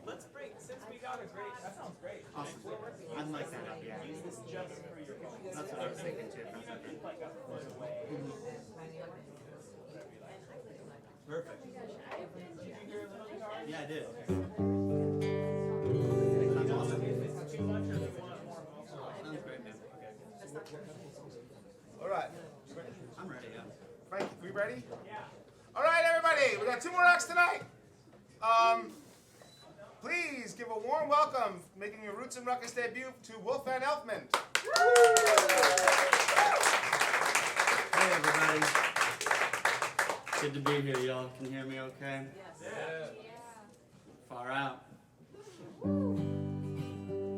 Speaker 4: Let's break, since we got a great, that sounds great.
Speaker 3: Awesome. I'd like that up, yeah.
Speaker 4: Use this just for your phone.
Speaker 3: That's what I was thinking too.
Speaker 4: Like a foot away.
Speaker 3: Perfect.
Speaker 4: Did you hear a little guitar?
Speaker 3: Yeah, I did.
Speaker 4: That's awesome. If it's too much or if you want more vocal.
Speaker 3: Sounds great, man.
Speaker 1: All right.
Speaker 3: I'm ready, yeah.
Speaker 1: Frank, we ready?
Speaker 4: Yeah.
Speaker 1: All right, everybody. We got 2 more acts tonight. Please give a warm welcome, making your Roots and Ruckus debut, to Wolfman Elfman.
Speaker 2: Hey everybody. Good to be here, y'all. Can you hear me okay?
Speaker 5: Yes.
Speaker 2: Far out.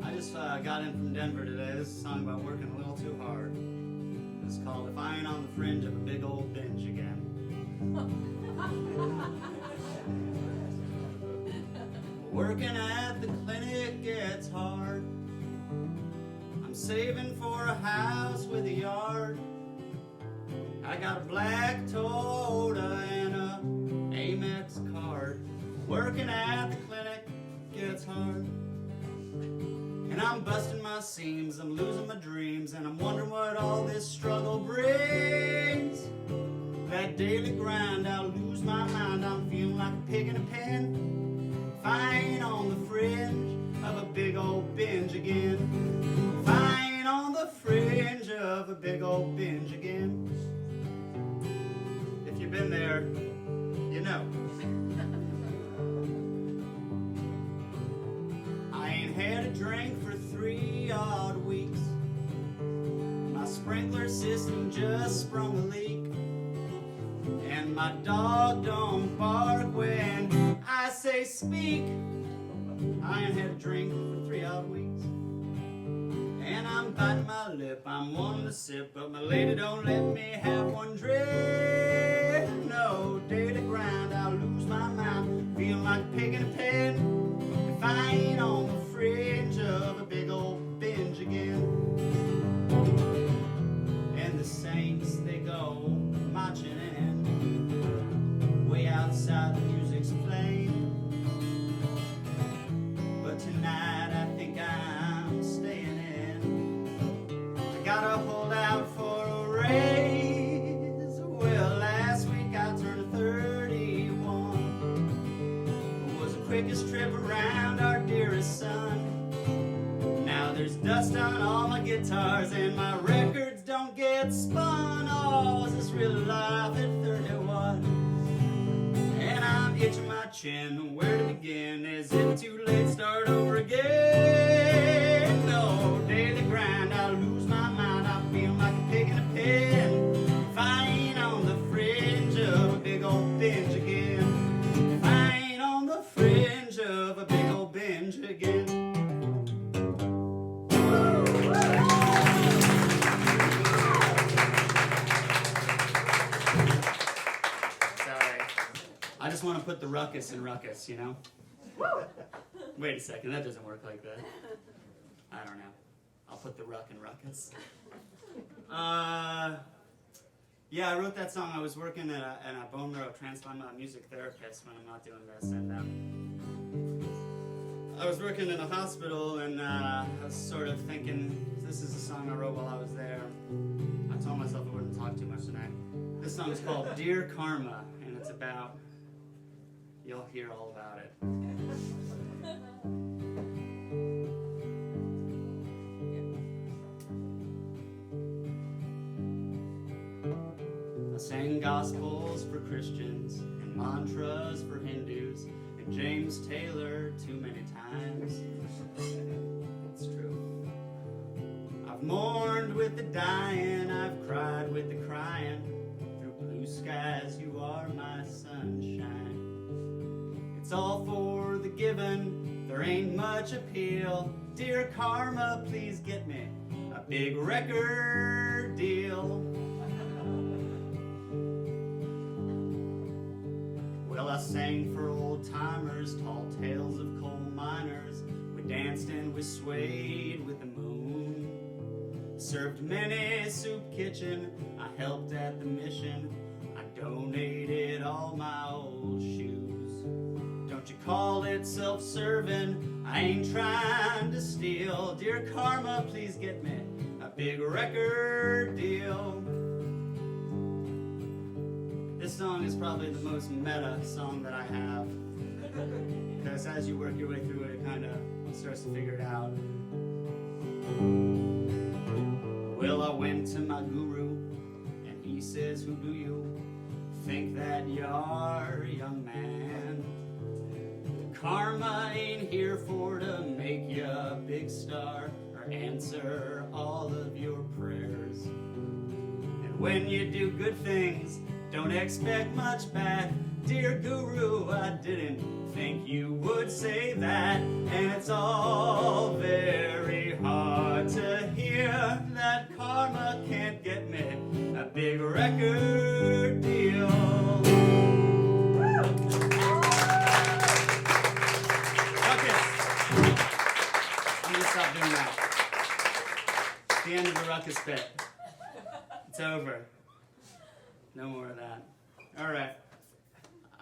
Speaker 2: I just got in from Denver today. This is a song about working a little too hard. It's called If I Ain't on the Fringe of a Big Old Binge Again. Working at the clinic gets hard. I'm saving for a house with a yard. I got a black Toyota and a Amex card. Working at the clinic gets hard. And I'm busting my seams, I'm losing my dreams, and I'm wondering what all this struggle brings. That daily grind, I'll lose my mind, I'm feeling like a pig in a pen.
Speaker 3: know. I ain't had a drink for 3 odd weeks. My sprinkler system just sprung a leak, and my dog don't bark when I say speak. I ain't had a drink for 3 odd weeks, and I'm biting my lip. I'm wanting to sip, but my lady don't let me have one drink. No, daily grind, I'll lose my mind, feel like a pig in a pen if I ain't on the fringe of a big old binge again. And the saints, they go marching in, way outside the music's playing. But tonight I think I'm staying in. I gotta hold out for a raise. Well, last week I turned 31. It was the quickest trip around our dearest son. Now there's dust on all my guitars and my records don't get spun. Oh, is this real life at 31? And I'm itching my chin, where to begin? Is it too late, start over again? No, daily grind, I'll lose my mind, I feel like a pig in a pen if I ain't on the fringe of a big old binge again. If I ain't on the fringe of a big old binge again. I just want to put the ruckus in ruckus, you know? Wait a second, that doesn't work like that. I don't know. I'll put the ruck in ruckus. Yeah, I wrote that song. I was working at a bone marrow transplant. I'm a music therapist when I'm not doing this. And I was working in a hospital, and I was sort of thinking, this is a song I wrote while I was there. I told myself I wouldn't talk too much tonight. This song is called Dear Karma, and it's about... You'll hear all about it. I sang gospels for Christians and mantras for Hindus and James Taylor too many times. It's true. I've mourned with the dying, I've cried with the crying. Through blue skies, you are my sunshine. It's all for the given, there ain't much appeal. Dear Karma, please get me a big record deal. Well, I sang for old timers, tall tales of coal miners. We danced and we swayed with the moon. Served many soup kitchen, I helped at the mission. I donated all my old shoes. Don't you call it self-serving, I ain't trying to steal. Dear Karma, please get me a big record deal. This song is probably the most meta song that I have, because as you work your way through it, it kind of starts to figure it out. Well, I went to my guru, and he says, who do you think that you're, young man? Karma ain't here for to make you a big star or answer all of your prayers. And when you do good things, don't expect much back. Dear Guru, I didn't think you would say that. And it's all very hard to hear that karma can't get me a big record deal. Stop doing that. It's the end of the ruckus bit. It's over. No more of that. All right.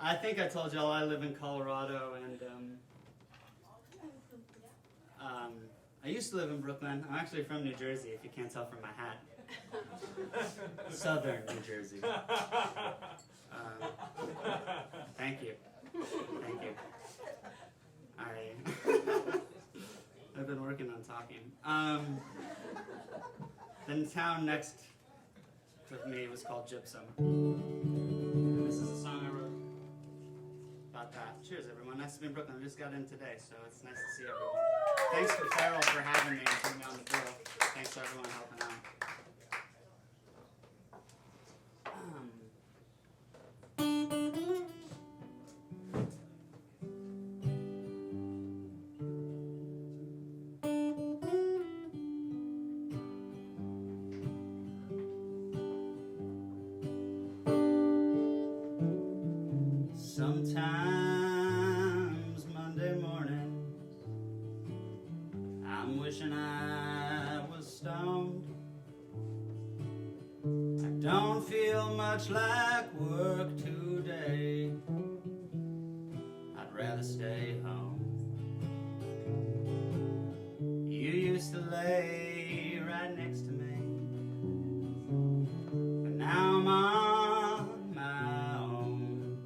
Speaker 3: I think I told y'all I live in Colorado, and I used to live in Brooklyn. I'm actually from New Jersey, if you can't tell from my hat. Southern New Jersey. Thank you. Thank you. I've been working on talking. The town next to me was called Gypsum. And this is a song I wrote Cheers, everyone. Nice to be in Brooklyn. I just got in today, so it's nice to see everyone. Thanks to Farrell for having me and putting me on the bill. Thanks to everyone helping out. Sometimes Monday mornings I'm wishing I was stoned. I don't feel much like work today. I'd rather stay home. You used to lay right next to me, but now I'm on my own.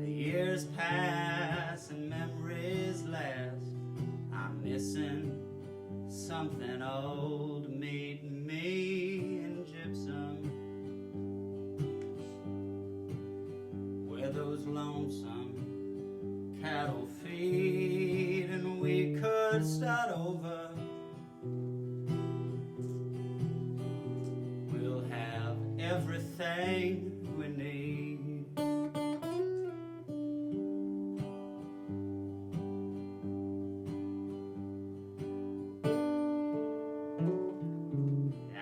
Speaker 3: The years pass and memories last. I'm missing something old. Meet me in gypsum, where those lonesome cattle feed, and we could start over. We'll have everything we need.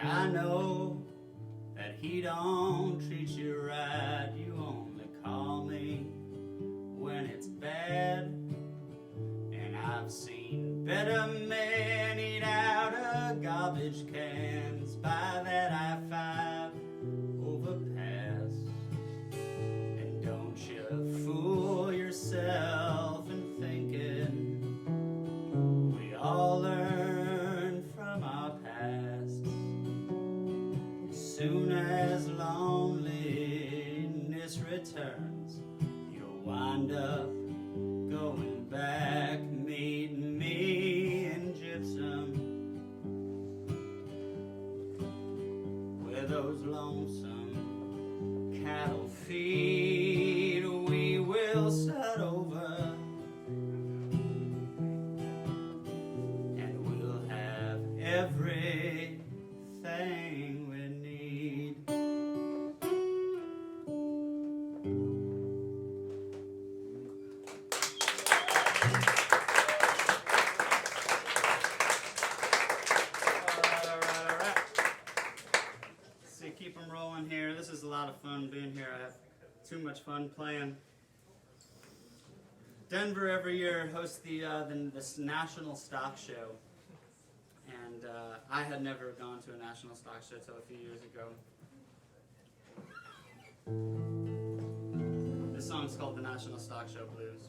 Speaker 3: I know that he don't treat you right. You only call me when it's bad, and I've seen better men eat out of garbage cans by that I-5 overpass. And don't you fool yourself in thinking we all learn from our past. Soon as loneliness returns, you'll wind up going back. Meet me in gypsum, where those lonesome cattle feed. We will start over, and we'll have everything we need. All right. So keep them rolling here. This is a lot of fun being here. I have too much fun playing. Denver every year hosts this National Stock Show, and I had never gone to a National Stock Show till a few years ago. This song's called the National Stock Show Blues.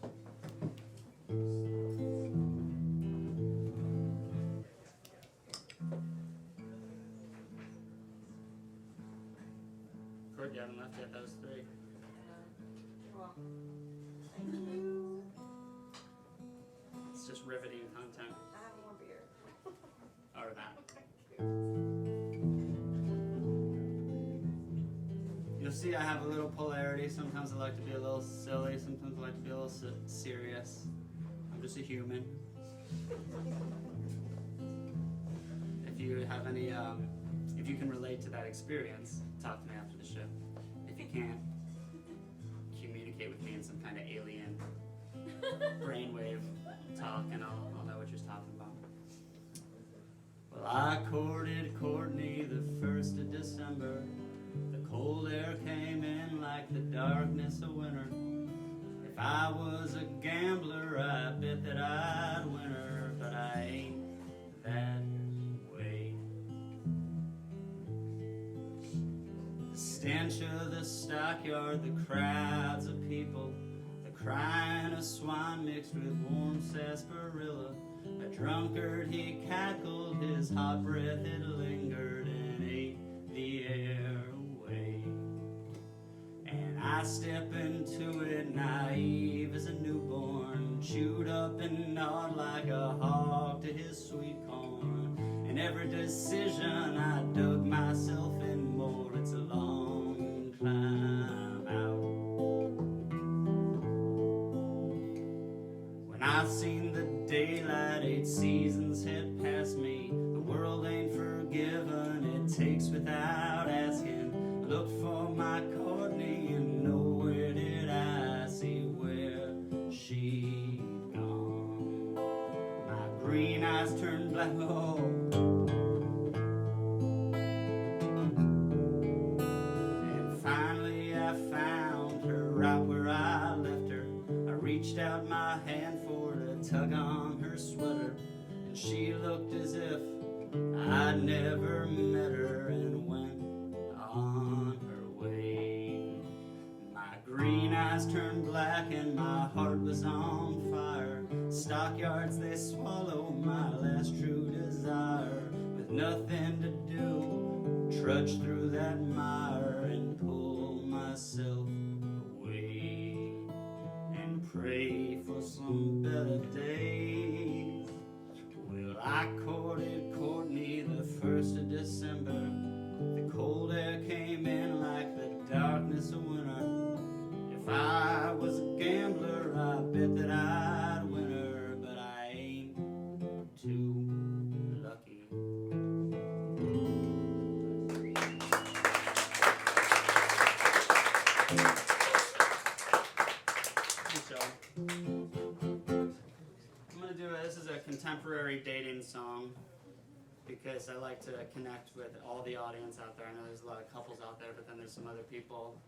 Speaker 3: Chord you haven't left yet, that was 3.
Speaker 5: Well, thank you.
Speaker 3: It's just riveting content.
Speaker 5: I have more beer.
Speaker 3: Or that. You'll see I have a little polarity. Sometimes I like to be a little silly, sometimes I like to be a little serious. I'm just a human. If you have any, if you can relate to that experience, talk to me after the show. If you can't, communicate with me in some kind of alien brainwave talk, and I'll know what you're talking about. Well, I courted Courtney the 1st of December. The cold air came in like the darkness of winter. If I was a gambler, I bet that I'd win her, but I ain't that way. The stench of the stockyard, the crowds of people, the crying of swine mixed with warm sarsaparilla. A drunkard, he cackled, his hot breath it lingered and ate the air away. And I step into it naive as a newborn, chewed up and gnawed like a hog to his sweet corn. In every decision I dug myself in more. It's a long climb out. I've seen the daylight, 8 seasons had passed me. The world ain't forgiven, it takes without asking. Looked for my Courtney and nowhere did I see where she gone. My green eyes turned black, oh. And finally I found her right where I left her. I reached out my hand for to tug on her sweater, and she looked as if I'd never met her and went on her way. My green eyes turned black and my heart was on fire. Stockyards, they swallow my last true desire. With nothing to do, trudge through that mire and pull myself away and pray for some better days. Well, I courted Courtney the 1st of December. The cold air came in like the darkness of winter. If I was a gambler, I bet that I'd win her, but I ain't too lucky. Thanks, y'all. I'm gonna do this is a contemporary dating song because I like to connect with all the audience out there. I know there's a lot of couples out there, but then there's some other people.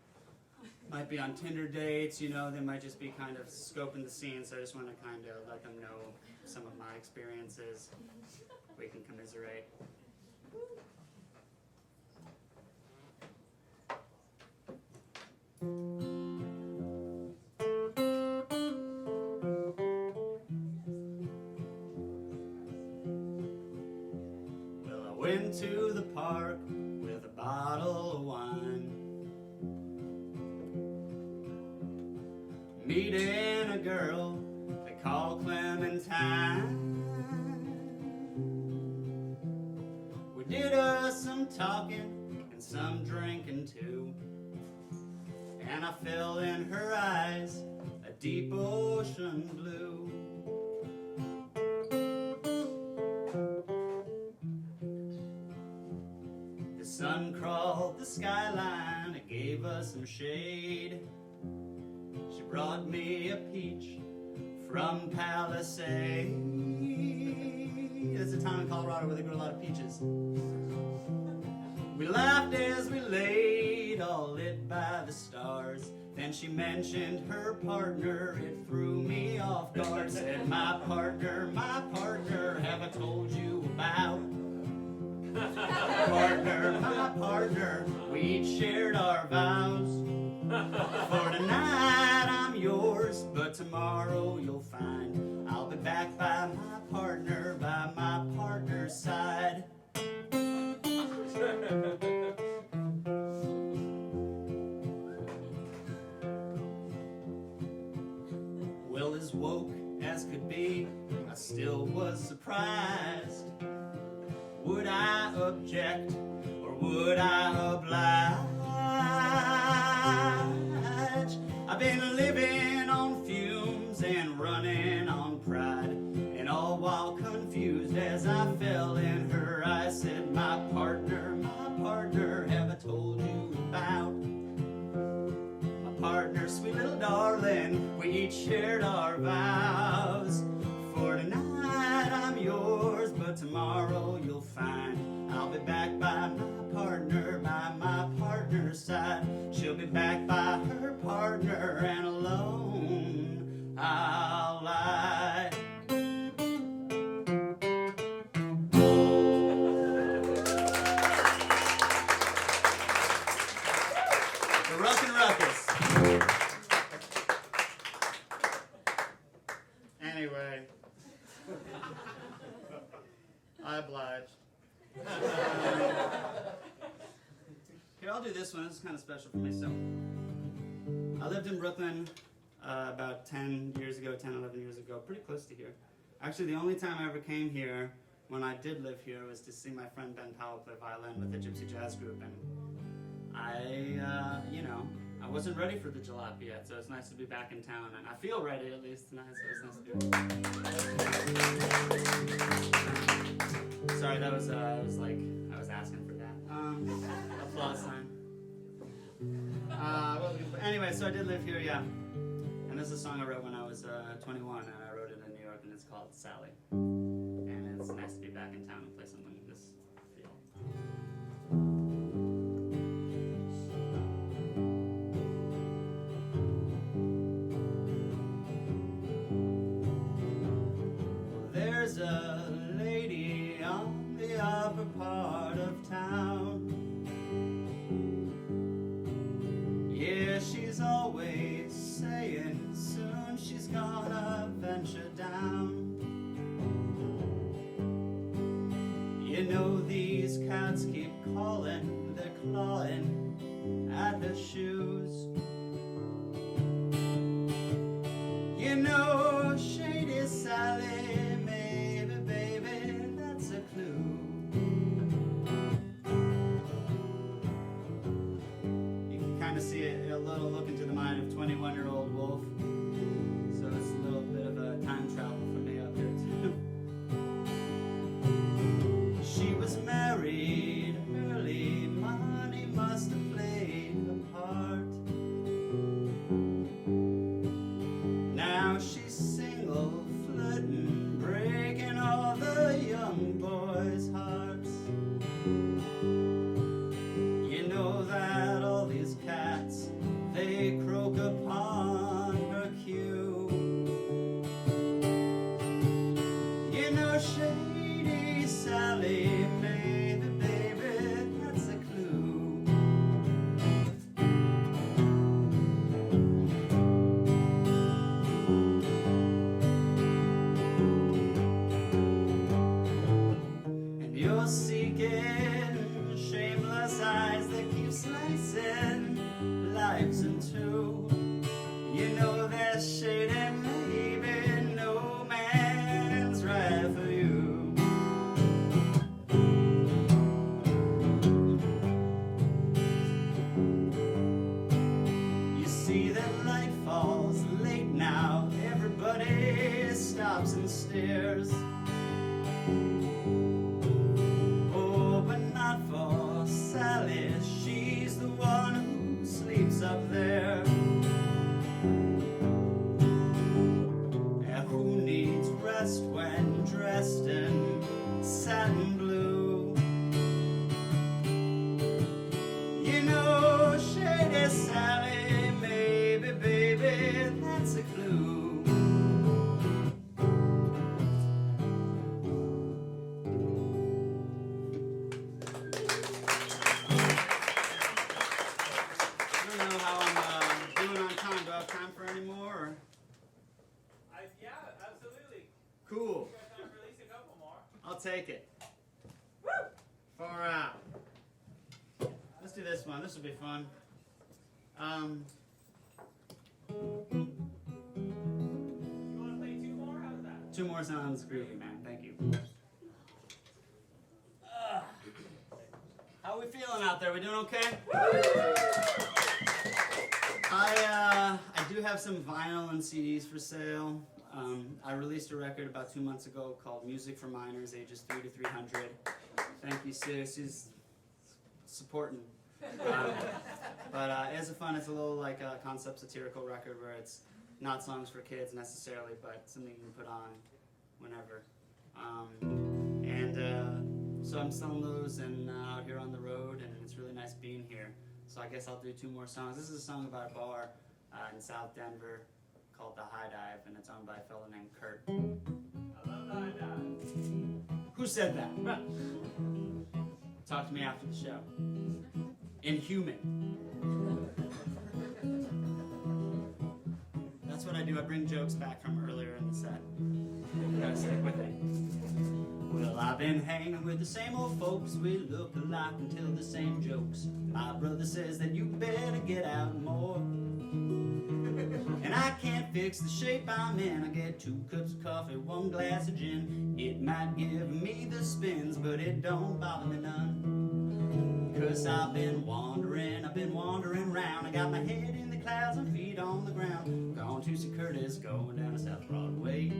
Speaker 3: Might be on Tinder dates, you know, they might just be kind of scoping the scene, so I just want to kind of let them know some of my experiences. We can commiserate. Well, I went to the park with a bottle of wine, meeting a girl they call Clementine. We did us some talking and some drinking too, and I fell in her eyes a deep ocean blue. The sun crawled the skyline, it gave us some shade. She brought me a peach from Palisade. It's a town in Colorado where they grow a lot of peaches. We laughed as we laid, all lit by the stars. Then she mentioned her partner, it threw me off guard. Said, my partner, have I told you about? My partner, we each shared our vows. For tonight I'm yours, but tomorrow you'll find I'll be back by my partner's side. Well, as woke as could be, I still was surprised. Would I object or would I oblige? I've been living on fumes and running on pride, and all while confused as I fell in her eyes. Said, my partner, have I told you about? My partner, sweet little darling, we each shared our vows. For tonight I'm yours, but tomorrow you'll find I'll be back by my partner's side. She'll be back by her partner, and alone I'll lie. The Ruckus. Anyway, I obliged. Here, I'll do this one. This is kind of special for me. So, I lived in Brooklyn about 11 years ago, pretty close to here. Actually, the only time I ever came here, when I did live here, was to see my friend Ben Powell play violin with the Gypsy Jazz Group. And I I wasn't ready for the jalopy yet, so it's nice to be back in town, and I feel ready at least tonight, so it's nice to be. Sorry, that was like I was asking for that. Applause sign. Anyway, so I did live here, yeah. And this is a song I wrote when I was 21, and I wrote it in New York, and it's called Sally. And it's nice to be back in town and play something like this feel. There's a lady on the upper part of town. Yeah, she's always saying soon she's gonna venture down. You know these cats keep calling, they're clawing at her shoes. You know, Shady Sally, maybe, baby, that's a clue. You can kind of see a little look into the mind of 21-year-old Wolf. So it's a little bit of a time travel for me up here, too. She was married early, money must have played a part. Now she's single, flirting, breaking all the young boys' hearts. You know that all these cats, they croak upon her cue. You know Shady Sally, maybe, baby, that's a clue. And you're seeking shameless eyes that keep slicing lives in two. You know that shady, maybe no man's right for you. You see that light falls late now, everybody stops and stares. Oh, but not for Sally, she's the one who sleeps up there. And who needs rest when dressed in satin blue? You know, Shady Sally, maybe, baby, that's a clue. I don't know how I'm doing on time. Do I have time for any more? Or?
Speaker 4: Yeah, absolutely.
Speaker 3: Cool.
Speaker 4: You got time for at least a couple more.
Speaker 3: I'll take it. Far out. Let's do this one. This will be fun.
Speaker 4: You want to play two more? How's that?
Speaker 3: Two more sounds groovy, man. Thank you. How are we feeling out there? We doing okay? I do have some vinyl and CDs for sale. I released a record about 2 months ago called Music for Minors, ages 3 to 300. Thank you, Sue. She's supporting. But it's it's a little like a concept satirical record where it's not songs for kids necessarily, but something you can put on whenever. So I'm selling those and out here on the road, and it's really nice being here. So I guess I'll do two more songs. This is a song about a bar in South Denver called The High Dive, and it's owned by a fellow named Kurt.
Speaker 4: I love the high dive.
Speaker 3: Who said that? Talk to me after the show. Inhuman. That's what I do. I bring jokes back from earlier in the set. You gotta stick with it. Well, I've been hanging with the same old folks. We look alike and tell the same jokes. My brother says that you better get out more. And I can't fix the shape I'm in. I get 2 cups of coffee, 1 glass of gin. It might give me the spins, but it don't bother me none. 'cause I've been wandering round. I got my head in the clouds and feet on the ground. Gone to see Curtis, going down to South Broadway.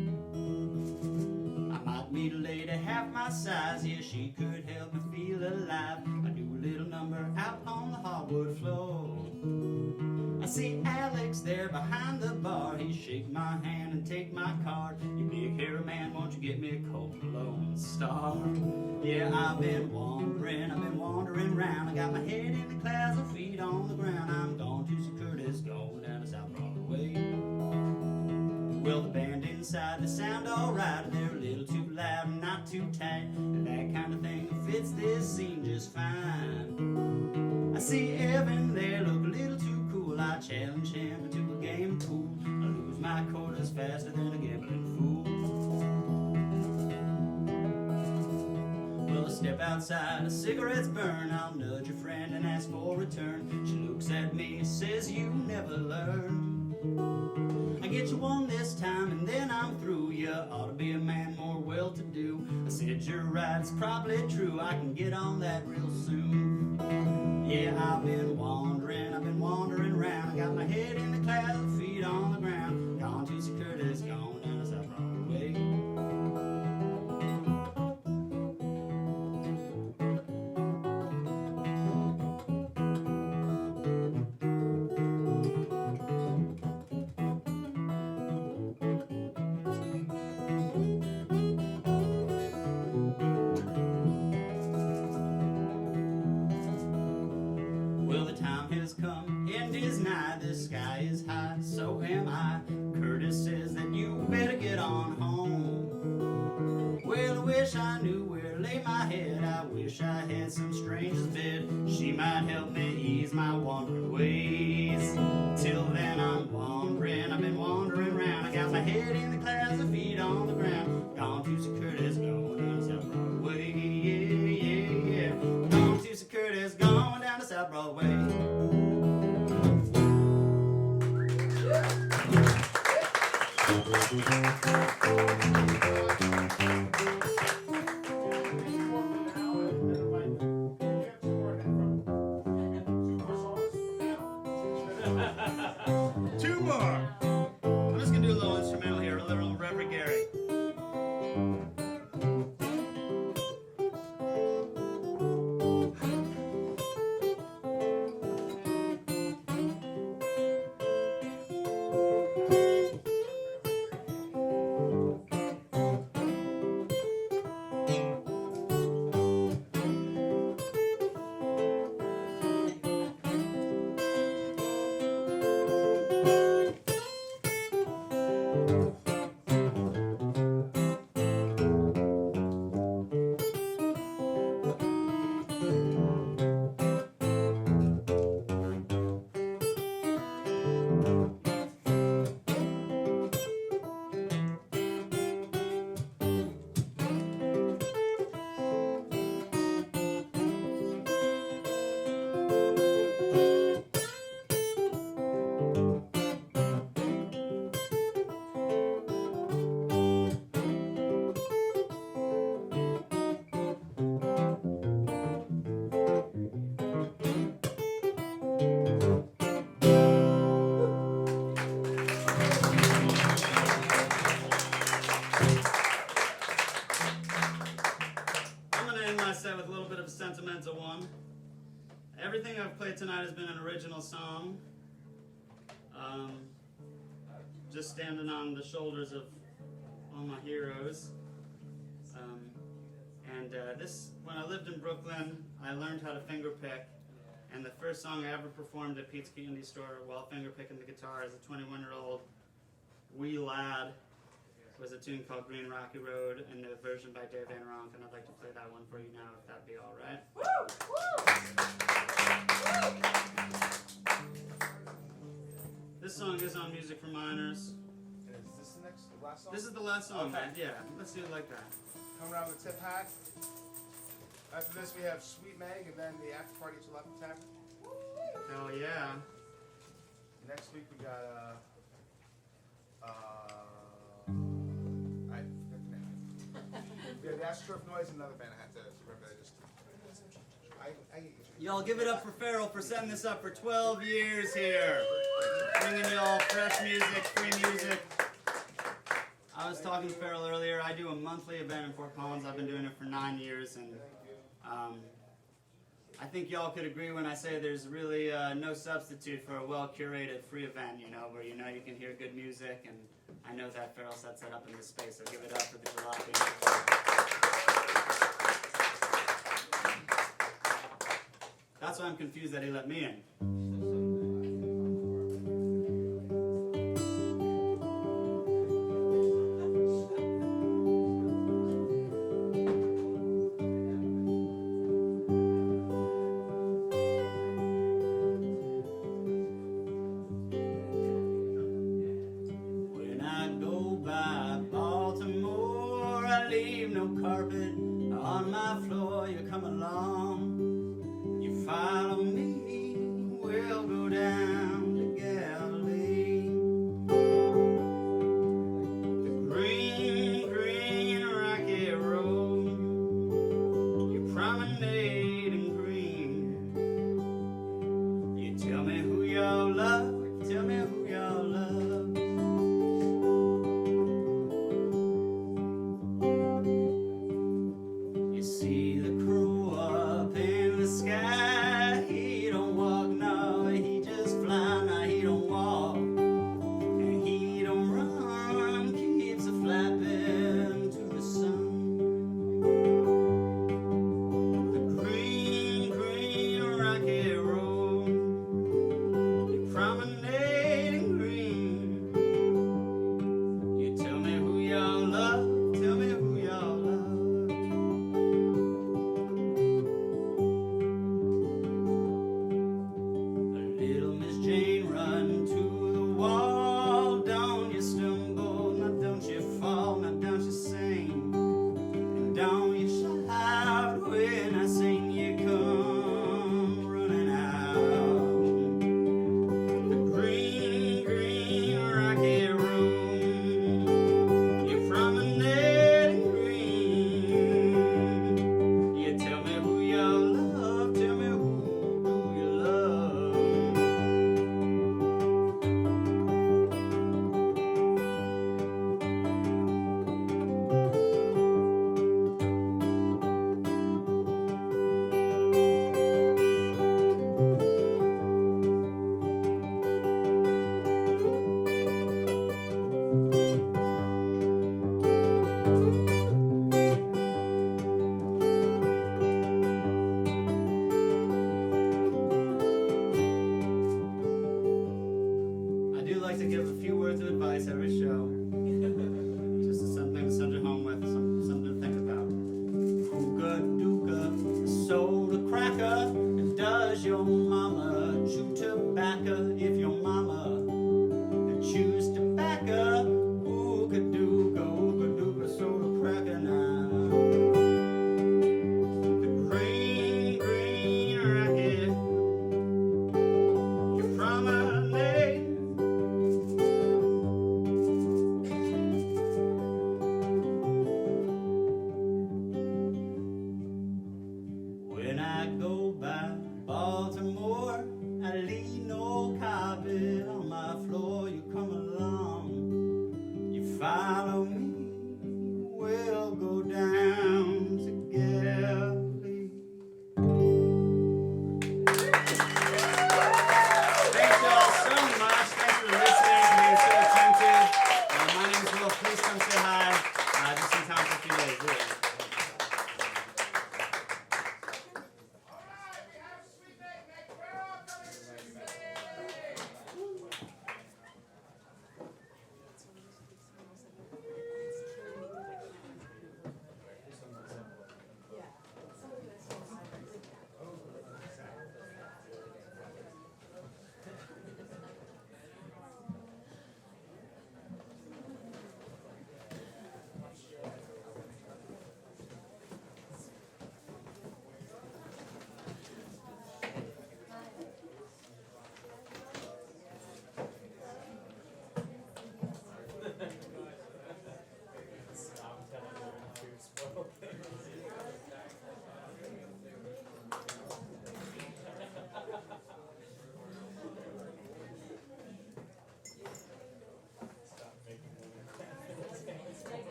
Speaker 3: I might meet a lady half my size, yeah, she could help me feel alive. I do a little number out on the hardwood floor. I see Alex there behind the bar. He shake my hand and take my card. You big hairy man, won't you get me a cold Lone Star? Yeah, I've been wandering round. I got my head in the clouds and feet on the ground. I'm gone to see Curtis, going down to South Broadway. Well, the band inside, they sound alright. They're a little too loud and not too tight, and that kind of thing fits this scene just fine. I see Evan there, look a little too cool. I challenge him to a game of pool. I lose my quarters faster than a gambling fool. Well, I step outside, the cigarettes burn. I'll nudge a friend and ask for return. She looks at me, says you never learn. I get you one this time and then I'm through. You ought to be a man more well-to-do. I said you're right, it's probably true. I can get on that real soon. Yeah, I've been wandering round. I got my head in the clouds, feet on the ground. Gone to see Curtis, gone down to South Broadway. Well, the time has come, end is nigh, the sky is high, so am I. Curtis says that you better get on home. Well, I wish I knew where to lay my head. I wish I had some stranger's bed. She might help me ease my wandering ways. Till then I'm wandering, I've been wandering round. I got my head in the clouds, the feet on the ground. Gone to see Curtis, going down to South Broadway. Yeah, yeah, yeah. Gone to see Curtis, going down to South Broadway. Two more. I'm just gonna do a little instrumental here, a little Reverend Gary. With a little bit of a sentimental one. Everything I've played tonight has been an original song. Just standing on the shoulders of all my heroes. This, when I lived in Brooklyn, I learned how to finger pick. And the first song I ever performed at Pete's Candy Store while finger picking the guitar as a 21-year-old wee lad was a tune called Green Rocky Road, and a version by Dave Van Ronk, and I'd like to play that one for you now, if that'd be all right. This song is on Music for Minors.
Speaker 1: And is this the last song?
Speaker 3: This is the last song,
Speaker 1: Okay.
Speaker 3: man. Yeah, let's do it like that.
Speaker 1: Come around the tip hat. After this, we have Sweet Meg, and then the after party at 11:10.
Speaker 3: Hell yeah.
Speaker 1: Next week we got we have the Astroturf Noise, another band I had to remember. I
Speaker 3: Y'all give it up for Farrell for setting this up for 12 years here. Bringing y'all fresh music, free music. I was talking to Farrell earlier. I do a monthly event in Fort Collins. I've been doing it for 9 years, and I think y'all could agree when I say there's really no substitute for a well-curated free event, where you can hear good music, and I know that Farrell sets that up in this space, so give it up for the Jalopy. That's why I'm confused that he let me in. When I go by Baltimore, I leave no carpet on my floor. You come along, follow me, we'll go down to Galilee. The green, green rocky road, you promenade in green. You tell me who y'all love, tell me who y'all love. You see the crow up in the sky.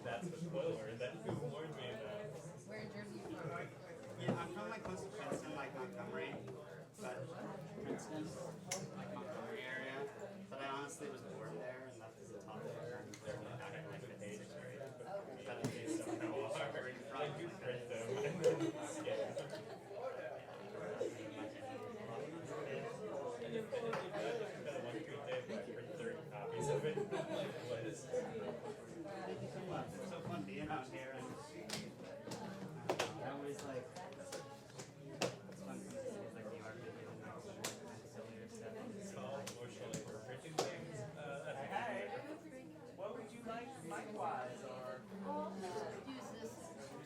Speaker 4: That's the spoiler that you warned me about.
Speaker 5: Where in Jersey you from?
Speaker 3: Yeah, I'm from like close to Princeton, like Montgomery, but Princeton, like Montgomery area. But I honestly was born there and left as a toddler and lived back in like the age grade. But it is so hard.
Speaker 4: Like you print them. Yeah. And if you got a one good day, I print 30 copies of it. Like, what is
Speaker 3: It's so fun being out here and I always like it's fun to see like the art and like sillier stuff.
Speaker 4: it's all emotionally we're printing things? Hey, what would you like likewise? Or
Speaker 5: Use this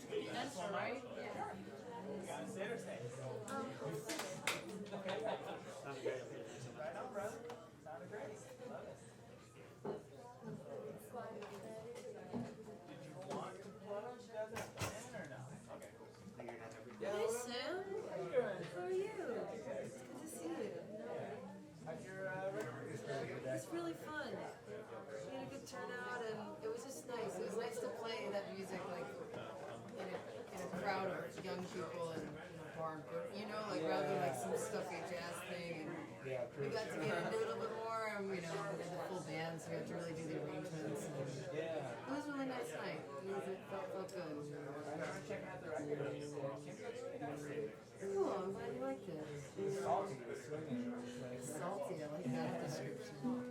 Speaker 5: condenser, right? Yeah.
Speaker 4: you gotta sit or stay? Okay.
Speaker 3: Sounds great.
Speaker 4: Right on, brother. Sounded great. Love it. Did you want to plug that in or no? Okay, cool.
Speaker 3: Figured out everything.
Speaker 5: Hey Sam,
Speaker 4: How you doing?
Speaker 5: how are you? It's good to see you.
Speaker 4: How's your record?
Speaker 5: It's really fun. We had a good turnout and it was just nice. It was nice to play that music like in a crowd of young people and in a bar, like rather than like some stuffy jazz thing. And we got to get into it a little bit more and we had the full band, so we had to really do the arrangements. And it was a really nice night. It felt good.
Speaker 4: Checking out the record.
Speaker 5: Cool, I'm glad you liked it.
Speaker 4: Salty, swinging.
Speaker 5: Salty, I like that description.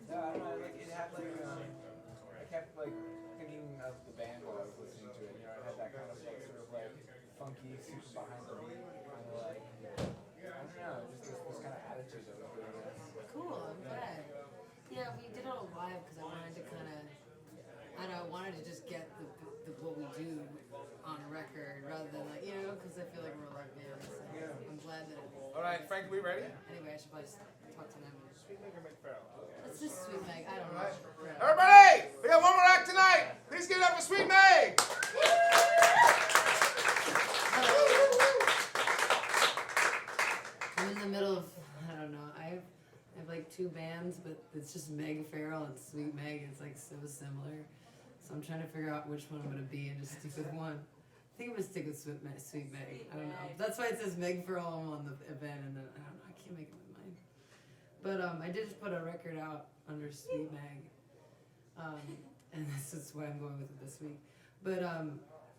Speaker 6: No, I don't know, like it had like I kept like thinking of the band while I was listening to it. You know, it had that kind of like sort of like funky, super behind the beat, kind of like I don't know, just this kind of attitude that was really nice.
Speaker 5: Cool, I'm glad. Yeah, we did it all live because I wanted to kind of, I don't know, I wanted to just get the what we do on a record rather than like, because I feel like we're a live band. So I'm glad that.
Speaker 1: All right, Frank, we ready?
Speaker 5: Anyway, I should probably just talk to them.
Speaker 1: Sweet Meg or McFarrell?
Speaker 5: Let's just Sweet Meg. I don't know.
Speaker 1: Everybody, we got one more act tonight. Please give it up for Sweet Meg.
Speaker 5: I'm in the middle of, I don't know, I have like two bands, but it's just Meg Farrell and Sweet Meg. It's like so similar. So I'm trying to figure out which one I'm going to be and just stick with one. I think I'm going to stick with Sweet Meg. I don't know. That's why it says Meg Farrell on the event, and then, I don't know, I can't make up my mind. But I did just put a record out under Sweet Meg. And this is why I'm going with it this week. But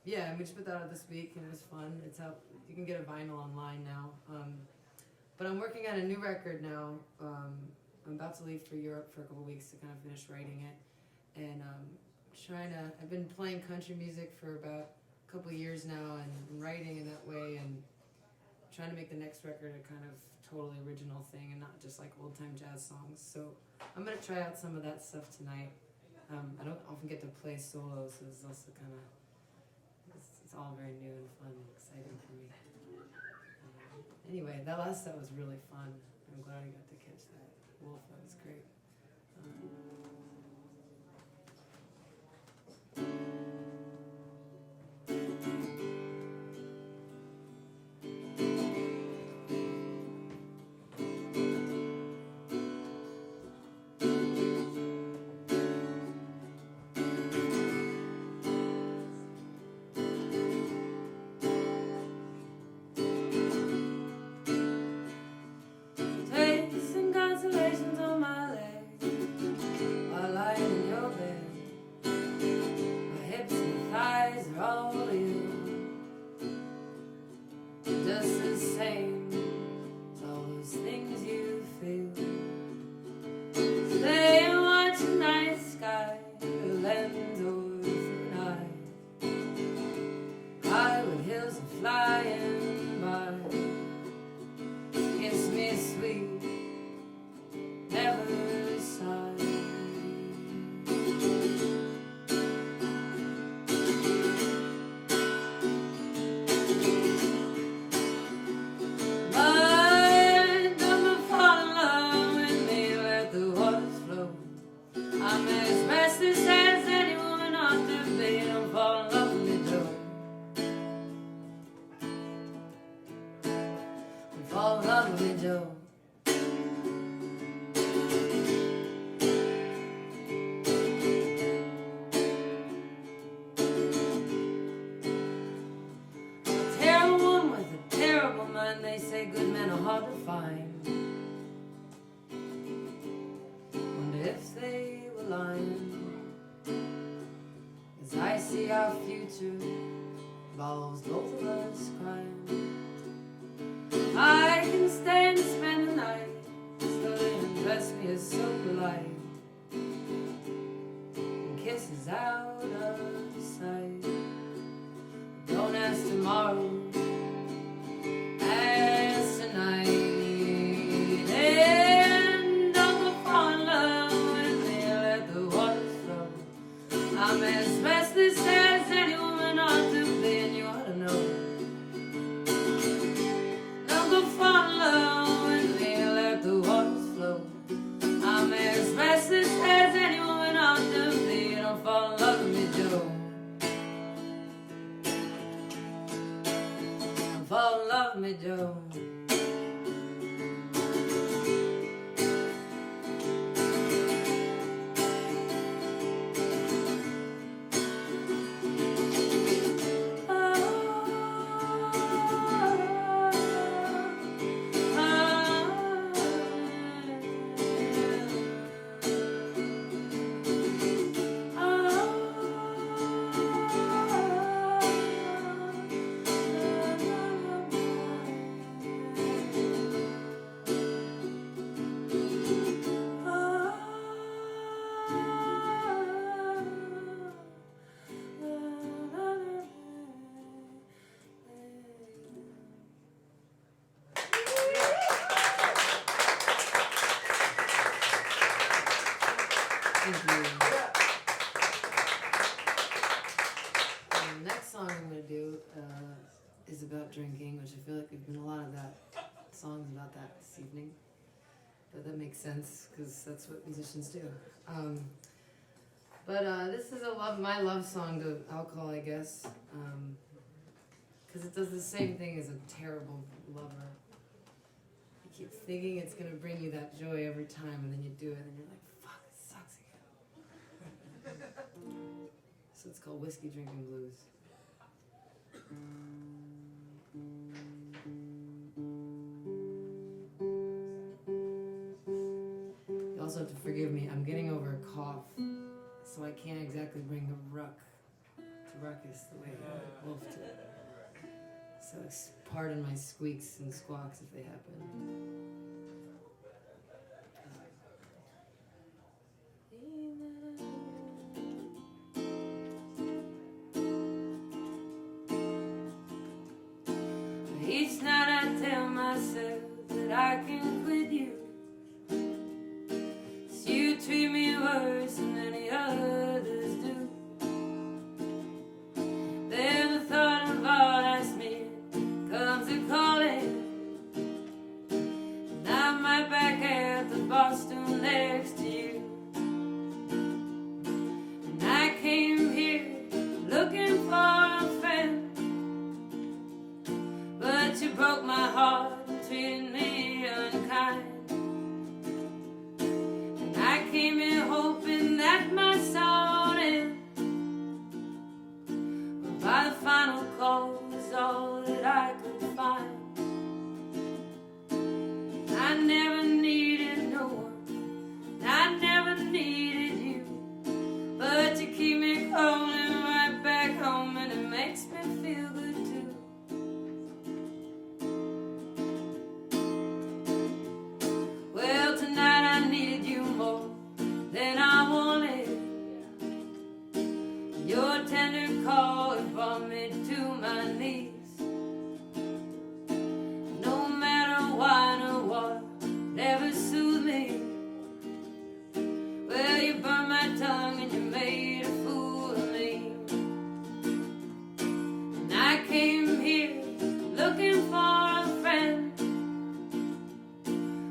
Speaker 5: yeah, and we just put that out this week, and it was fun. It's out. You can get a vinyl online now. But I'm working on a new record now. I'm about to leave for Europe for a couple weeks to kind of finish writing it, and I've been playing country music for about a couple years now, and writing in that way, and trying to make the next record a kind of totally original thing, and not just like old time jazz songs. So I'm gonna try out some of that stuff tonight. I don't often get to play solos, so it's also kind of it's all very new and fun and exciting for me. Anyway, that last set was really fun. I'm glad I got to catch that. Wolf, that was great. Take some consolations on my leg.
Speaker 7: future involves both of us crying. I can stay and spend the night, slowly undress me as so polite, and kisses out of sight. Don't ask tomorrow, ask tonight, and don't go fall in love with me, let the waters flow. I'm as restless as any woman ought to be, and you ought to know. Don't go fall in love with me, let the waters flow. I'm as restless as any woman ought to be. Don't fall in love with me, Joe. Don't fall in love with me, Joe. Thank you. The next song I'm going to do is about drinking, which I feel like there's been a lot of that songs about that this evening. But that makes sense because that's what musicians do. But this is my love song to alcohol, I guess, because it does the same thing as a terrible lover. You keep thinking it's going to bring you that joy every time, and then you do it, and you're like, fuck, it sucks again. So it's called Whiskey Drinking Blues. You also have to forgive me, I'm getting over a cough, so I can't exactly bring the ruckus the way Wolf did. So pardon my squeaks and squawks if they happen. Each night I tell myself that I can quit you, 'cause you treat me worse than any others do. Then the thought of all that's me comes a calling, and I'm right back at the bar stool next to you. And I came here looking for a friend, but you broke my heart and treated me unkind. And I came here hoping that my song would end, but by the final call was all that I could find. I never needed no one, I never needed you, but you keep me calling right back home, and it makes me feel good too. Well, tonight I needed you more than I wanted. Your tender call it brought me to my knees. No matter wine or water never soothed me. Well, you burned my tongue and you made a fool of me. And I came here looking for a friend.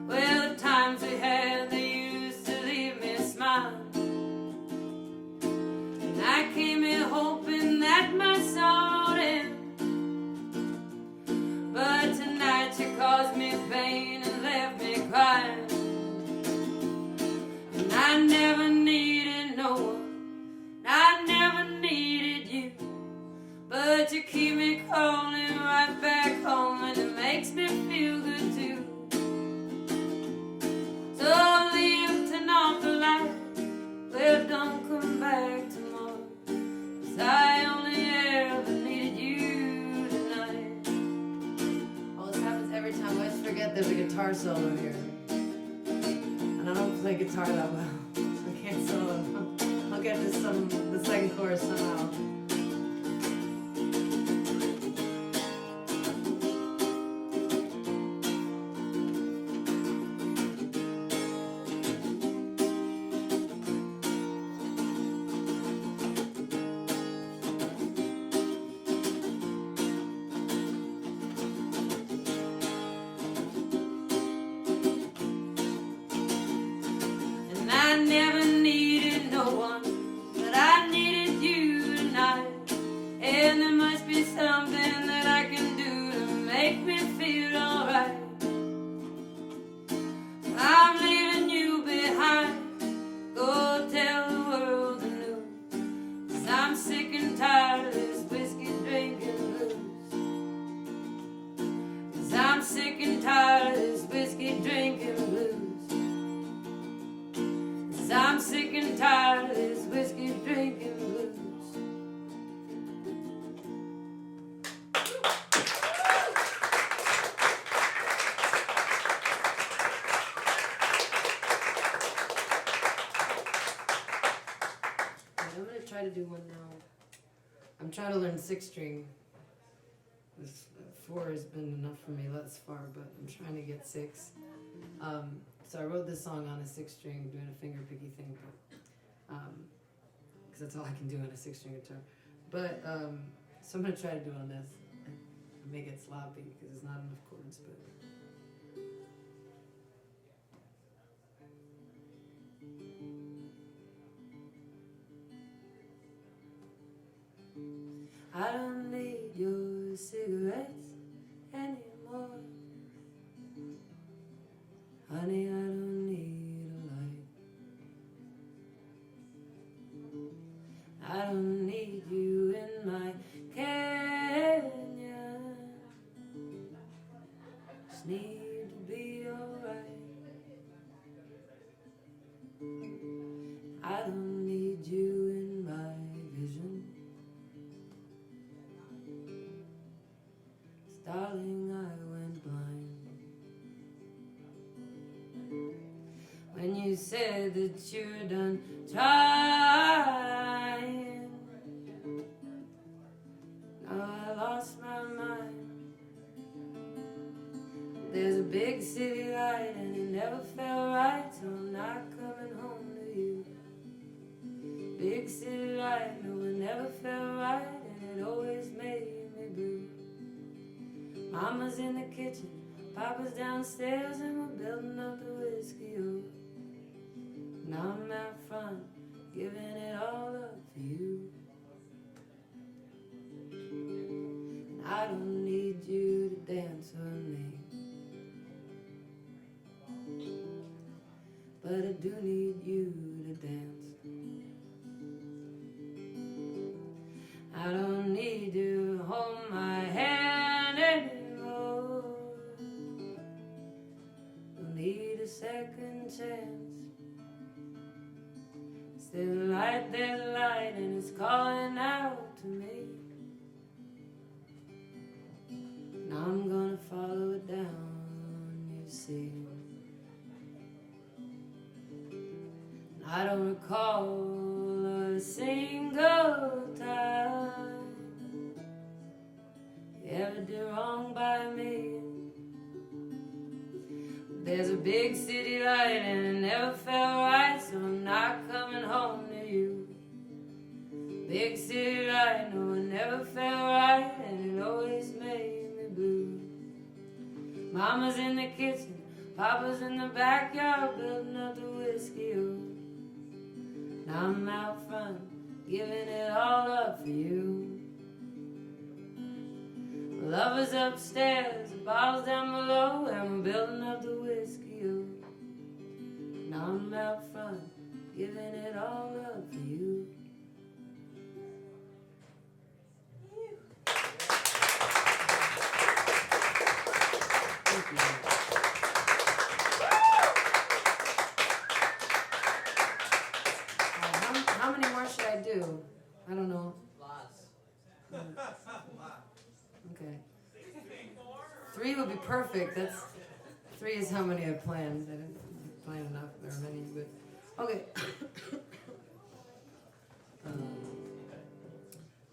Speaker 7: Well, the times we had, they used to leave me smiling. And I came here hoping that my song would end, but tonight you caused me pain and left me crying. And I never needed no one, I never needed you, but you keep me calling right back home, and it makes me feel good too. So play guitar that well. I can't solo. I'll get to the second chorus somehow. And I never needed no one, but I needed you tonight. And there must be something that I can do to make me feel alright. I'm leaving you behind. Go tell the world the news. 'Cause I'm sick and tired of this whiskey drinking blues. 'Cause I'm sick and tired of this whiskey drinking blues. 'Cause I'm sick and tired of this whiskey drinking blues. I'm gonna try to do one now. I'm trying to learn 6-string. This 4 has been enough for me thus far, but I'm trying to get 6. So I wrote this song on a 6-string, doing a finger picky thing, but because that's all I can do on a 6-string guitar. But so I'm gonna try to do it on this. I may get sloppy because there's not enough chords, but. I don't need your cigarettes anymore. Honey, I don't need a light. I don't need you in my canyon. Just need to be alright. I don't need you in my vision. Darling, I went blind when you said that you're done trying. Now I lost my mind. There's a big city light and it never felt right, so I'm not coming home to you. Big city light, no, it never felt right, and it always made me blue. Mama's in the kitchen, Papa's downstairs, and we're building up the whiskey, oh. Now I'm out front, giving it all up for you. And I don't need you to dance with me, but I do need you to dance. I don't need you to hold my hand anymore. Don't need a second chance. There's a light, and it's calling out to me. Now I'm gonna follow it down, you see. And I don't recall a single time you ever did wrong by me. There's a big city light and it never felt right, so I'm not coming home to you. Big city light, no, it never felt right, and it always made me blue. Mama's in the kitchen, Papa's in the backyard, building up the whiskey, oh. Now I'm out front, giving it all up for you. Lovers upstairs, the bottles down below, and we're building up the whiskey, oh. Now I'm out front, giving it all up for you. Thank you. How many more should I do? I don't know.
Speaker 3: Lots.
Speaker 7: Okay. 3 would be perfect. 3 is how many I planned. I didn't plan enough. There are many, but Okay.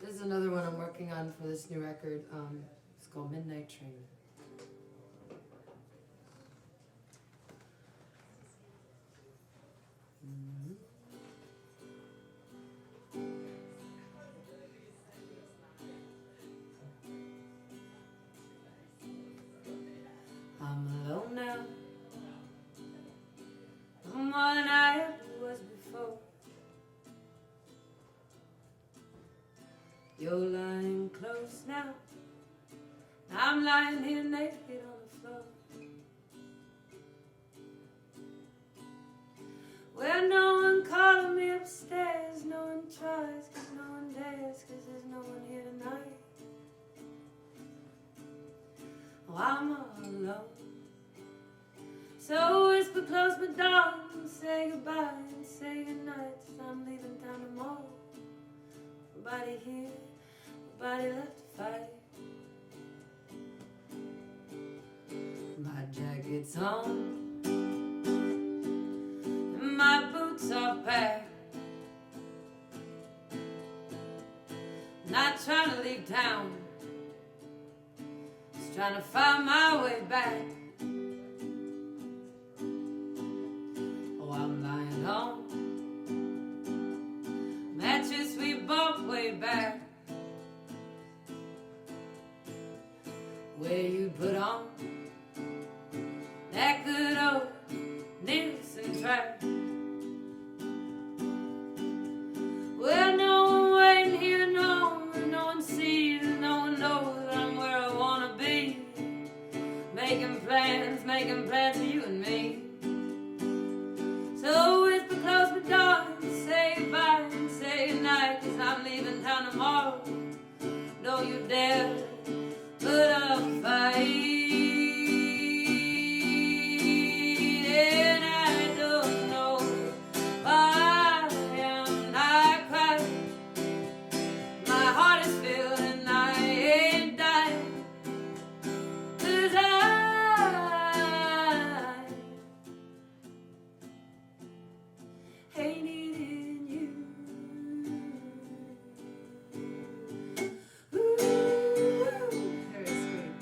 Speaker 7: This is another one I'm working on for this new record. It's called Midnight Train. I'm alone now, more than I ever was before. You're lying close now, I'm lying here naked on the floor. Well, no one calling me upstairs, no one tries, 'cause no one dares, 'cause there's no one here tonight. Oh, I'm all alone. So whisper close my door and say goodbye and say goodnight, 'cause I'm leaving town tomorrow. Nobody here, nobody left to fight. My jacket's on and my boots are packed. Not trying to leave town, just trying to find my way back. Oh, I'm lying on mattress we bought way back, where you put on that good old Nielsen track. Well, no one waiting here, no one sees, no one knows I'm where I wanna be. Making plans for you and me. So whisper close my door and say goodbye and say goodnight, 'cause I'm leaving town tomorrow. Don't you dare put up a fight. And I don't know why I'm not crying. My heart is filled and I ain't dying, 'cause I hate it in you. Ooh, very sweet.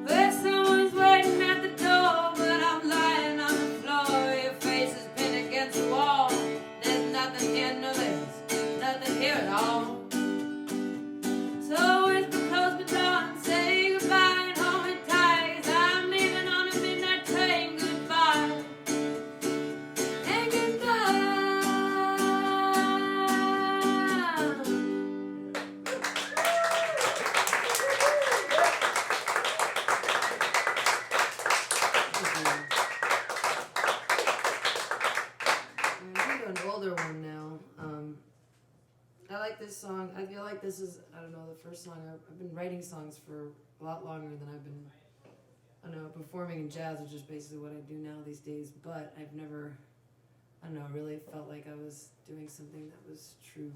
Speaker 7: Well, someone's waiting at the door, but I'm lying on the floor. Your face is pinned against the wall. There's nothing here, no, there's nothing here at all. So whisper close my door and say goodbye and hold me tight, 'cause I'm leaving on a midnight train. Goodbye and goodbye. I'm gonna do an older one now. I like this song. I feel like this is, I don't know, the first song. I've been writing songs for a lot longer than I've been, I don't know, performing in jazz, which is basically what I do now these days. But I've never, I don't know, really felt like I was doing something that was true.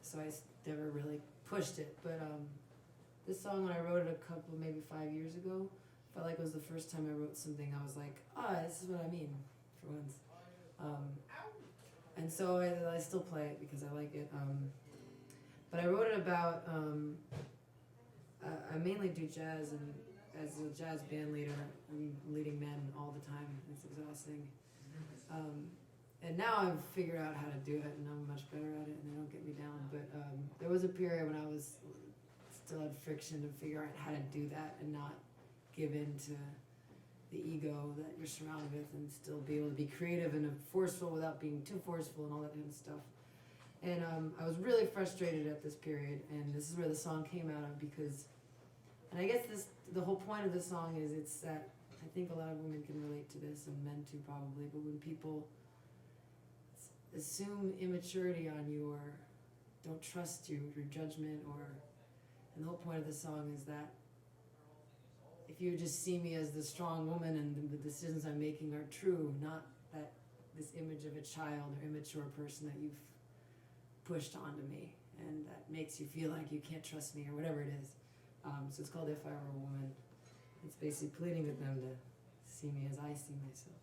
Speaker 7: So I never really pushed it. But this song, when I wrote it a couple, maybe 5 years ago, felt like it was the first time I wrote something. I was like, this is what I mean, for once. And so I still play it because I like it. But I wrote it about, I mainly do jazz, and as a jazz band leader, I'm leading men all the time. It's exhausting. And now I've figured out how to do it, and I'm much better at it, and they don't get me down. But there was a period when I was still had friction to figure out how to do that and not give in to the ego that you're surrounded with, and still be able to be creative and forceful without being too forceful and all that kind of stuff. And I was really frustrated at this period, and this is where the song came out of, because, and I guess the whole point of the song is it's that I think a lot of women can relate to this. and men too probably, but when people assume immaturity on you or don't trust you, your judgment, and the whole point of the song is that if you just see me as the strong woman and the decisions I'm making are true, not that this image of a child or immature person that you've pushed onto me and that makes you feel like you can't trust me or whatever it is. So it's called If I Were a Woman. It's basically pleading with them to see me as I see myself.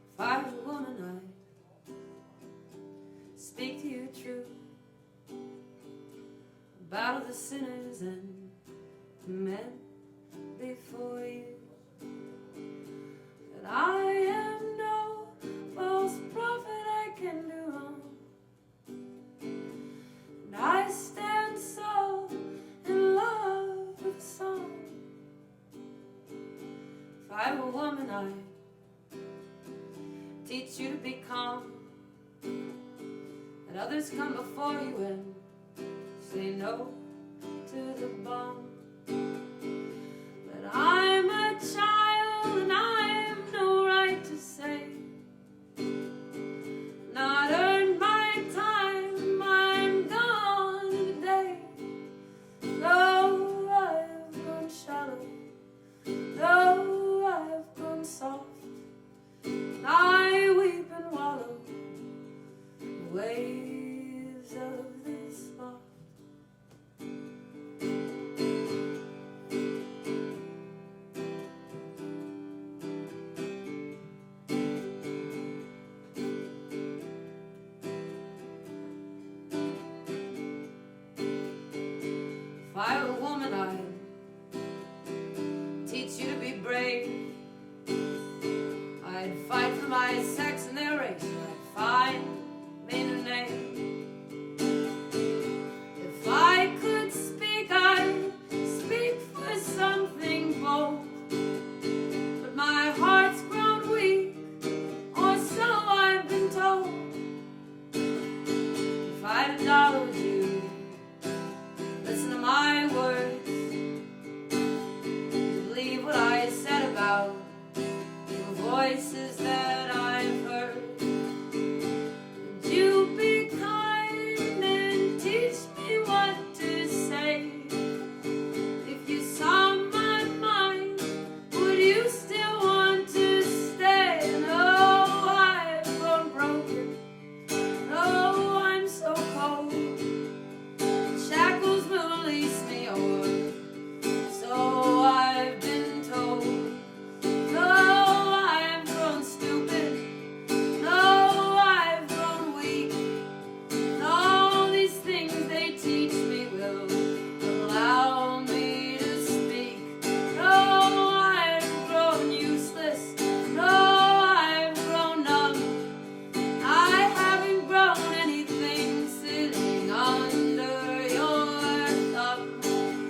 Speaker 7: If I were a woman, I'd speak to you true about all the sinners and men before you. That I am no false prophet, I can do wrong. And I stand so in love with song. If I were a woman, I'd teach you to be calm. Let others come before you and say no to the bomb. But I'm a child and I have no right to say not earned my time, I'm gone today. Though I have grown shallow, though I have grown soft, I weep and wallow in the waves of this loft. If I were a woman, I'd teach you to be brave. I'd fight for my sex and their race. I'd find me a new name. If I could speak, I'd speak for something bold. But my heart's grown weak, or so I've been told. If I'd acknowledge you, listen to my words, believe what I said about voices that I've heard. Would you be kind and teach me what to say? If you saw my mind, would you still want to stay? No, I've grown broken. No, I'm so cold. Shackles will release me, or so I've been told. No, I've grown stupid. No, I've grown weak. And all these things they teach me will allow me to speak. No, I've grown useless. No, I've grown numb. I haven't grown anything sitting under your thumb.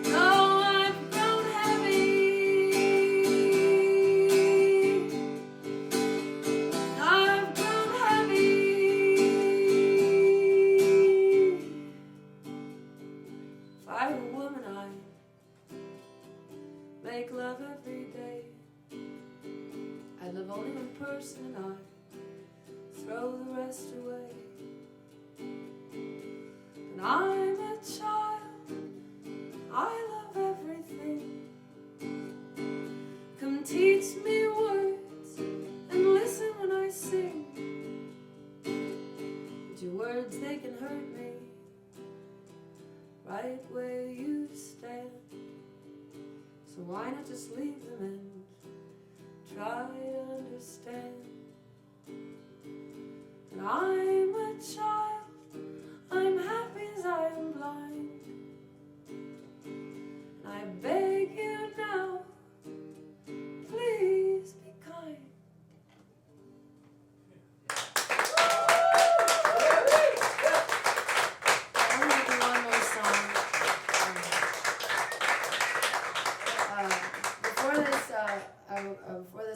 Speaker 7: No, I've grown heavy. I've grown heavy. If I were a woman, I'd make love every day. I'd love only one person and I'd throw the rest away. And I'm a child, I love everything. Come teach me words and listen when I sing. But your words, they can hurt me right where you stand. So why not just leave them and try to understand? And I'm a child, I'm happy as I am blind. And I beg you now, please be kind. I'm gonna do one more song.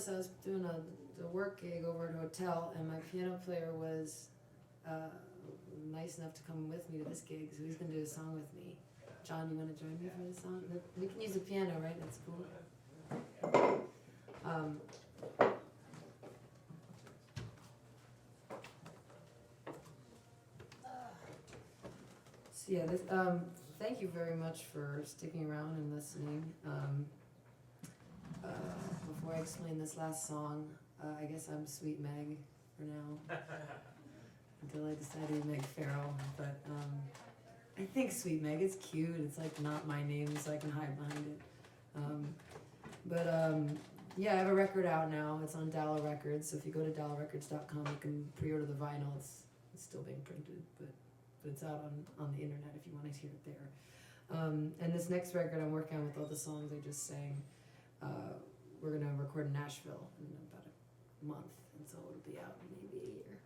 Speaker 7: this, I was doing a work gig over at a hotel, and my piano player was nice enough to come with me to this gig, so he's gonna do a song with me. John, you want to join me for this song? We can use the piano, right? That's cool. So yeah, this, thank you very much for sticking around and listening. Before I explain this last song, I guess I'm Sweet Meg for now. Until I decided to Meg Farrell, but I think Sweet Meg, it's cute. It's like not my name, so I can hide behind it. Yeah, I have a record out now. It's on Dalla Records, so if you go to dallarecords.com, you can pre-order the vinyl. It's still being printed, but it's out on the internet if you want to hear it there. And this next record I'm working on with all the songs I just sang, we're gonna record in Nashville in about a month, and so it'll be out in maybe a year.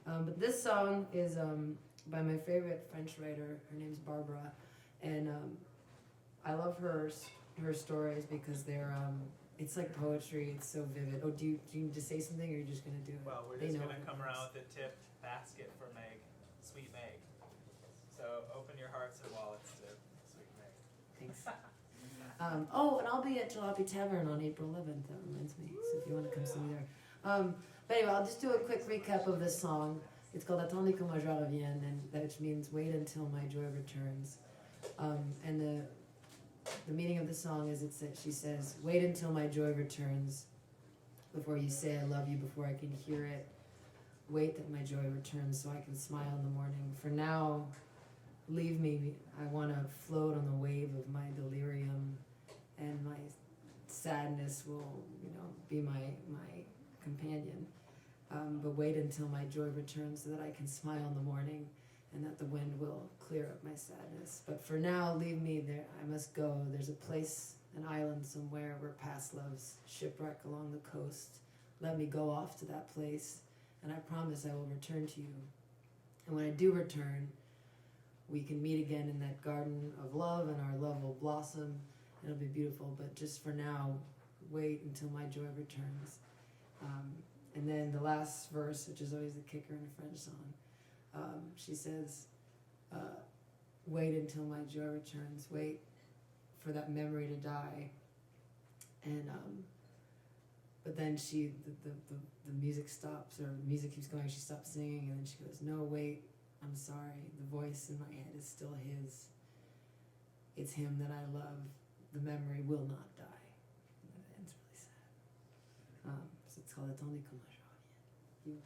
Speaker 7: But this song is by my favorite French writer. Her name's Barbara, and I love her stories because they're it's like poetry. It's so vivid. Oh, do you need to say something, or are you just gonna do it?
Speaker 4: Well, we're just gonna come around with a tipped basket for Meg, Sweet Meg. So open your hearts and wallets to Sweet Meg.
Speaker 7: Thanks. Oh, and I'll be at Jalopy Tavern on April 11th. That reminds me. So if you want to come see me there. But anyway, I'll just do a quick recap of this song. It's called Attendez que ma joie revienne, and which means wait until my joy returns. And the meaning of the song is she says, wait until my joy returns before you say I love you, before I can hear it. Wait that my joy returns so I can smile in the morning. For now, leave me. I want to float on the wave of my delirium, and my sadness will, be my companion. But wait until my joy returns so that I can smile in the morning, and that the wind will clear up my sadness. But for now, leave me there. I must go. There's a place, an island somewhere where past loves shipwreck along the coast. Let me go off to that place, and I promise I will return to you. And when I do return, we can meet again in that garden of love, and our love will blossom. It'll be beautiful, but just for now, wait until my joy returns. And then the last verse, which is always the kicker in a French song, she says, wait until my joy returns, wait for that memory to die. And but then the music stops, or the music keeps going, she stops singing, and then she goes, no, wait, I'm sorry, the voice in my head is still his. It's him that I love, the memory will not die. And it ends really sad. So it's called Attendez que ma joie revienne.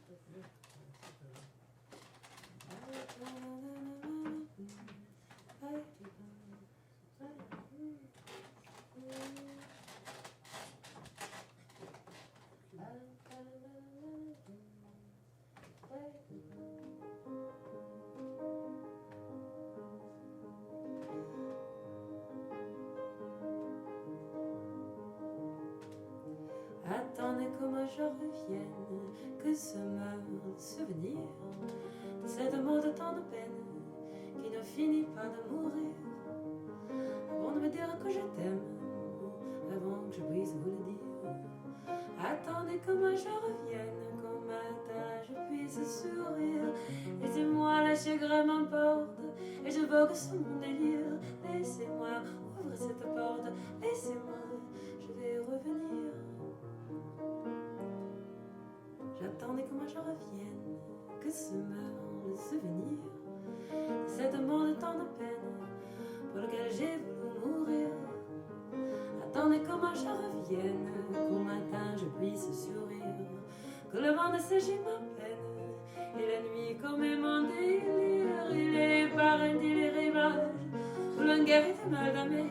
Speaker 7: Attendez que ma joie revienne, que se meurt le souvenir de cette mort de tant de peine qui ne finit pas de mourir. Avant de me dire que je t'aime, avant que je puisse vous le dire. Attendez que ma joie revienne, qu'au matin je puisse sourire. Laissez-moi, le chagrin m'emporte, et je vogue sur mon délire. Laissez-moi ouvrir cette porte, laissez-moi, je vais revenir. J'attendais que ma joie revienne, que se meurt le souvenir de cette mort de tant de peine pour lequel j'ai voulu mourir. Attendez que ma joie revienne, qu'au matin je puisse sourire, que le vent ne sèche ma peine et la nuit commet mon délire. Il est paradis les rivages où l'on guerre et mal damé,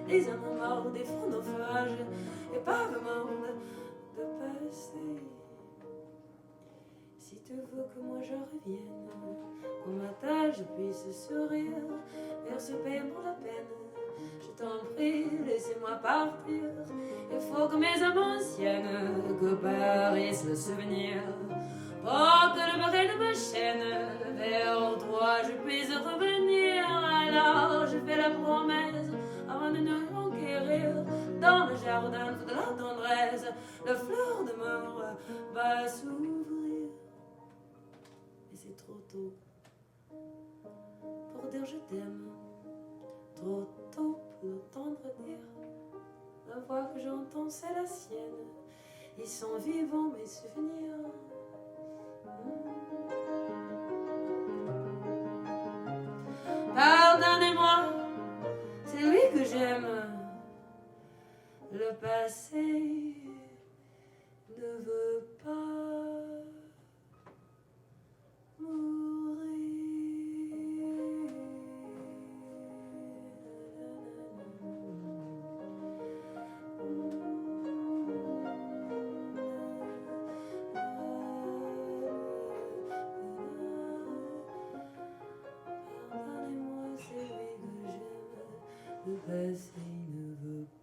Speaker 7: des hommes morts, des fronts naufrages, épave monde de passer. Si tu veux que moi je revienne, qu'au matin je puisse sourire, vers ce pays pour la peine, je t'en prie, laissez-moi partir. Il faut que mes âmes anciennes, que périsse le souvenir, pour que le baril de ma chaîne, vers toi je puisse revenir. Alors je fais la promesse, avant de nous conquérir, dans le jardin de la tendresse, la fleur de mort va s'ouvrir. Mais c'est trop tôt pour dire je t'aime, trop tôt pour l'entendre dire. La voix que j'entends c'est la sienne, ils sont vivants mes souvenirs. Pardonnez-moi, c'est lui que j'aime. Le passé ne veut pas mourir. Pardonnez-moi, c'est lui que j'aime. Le passé ne veut pas.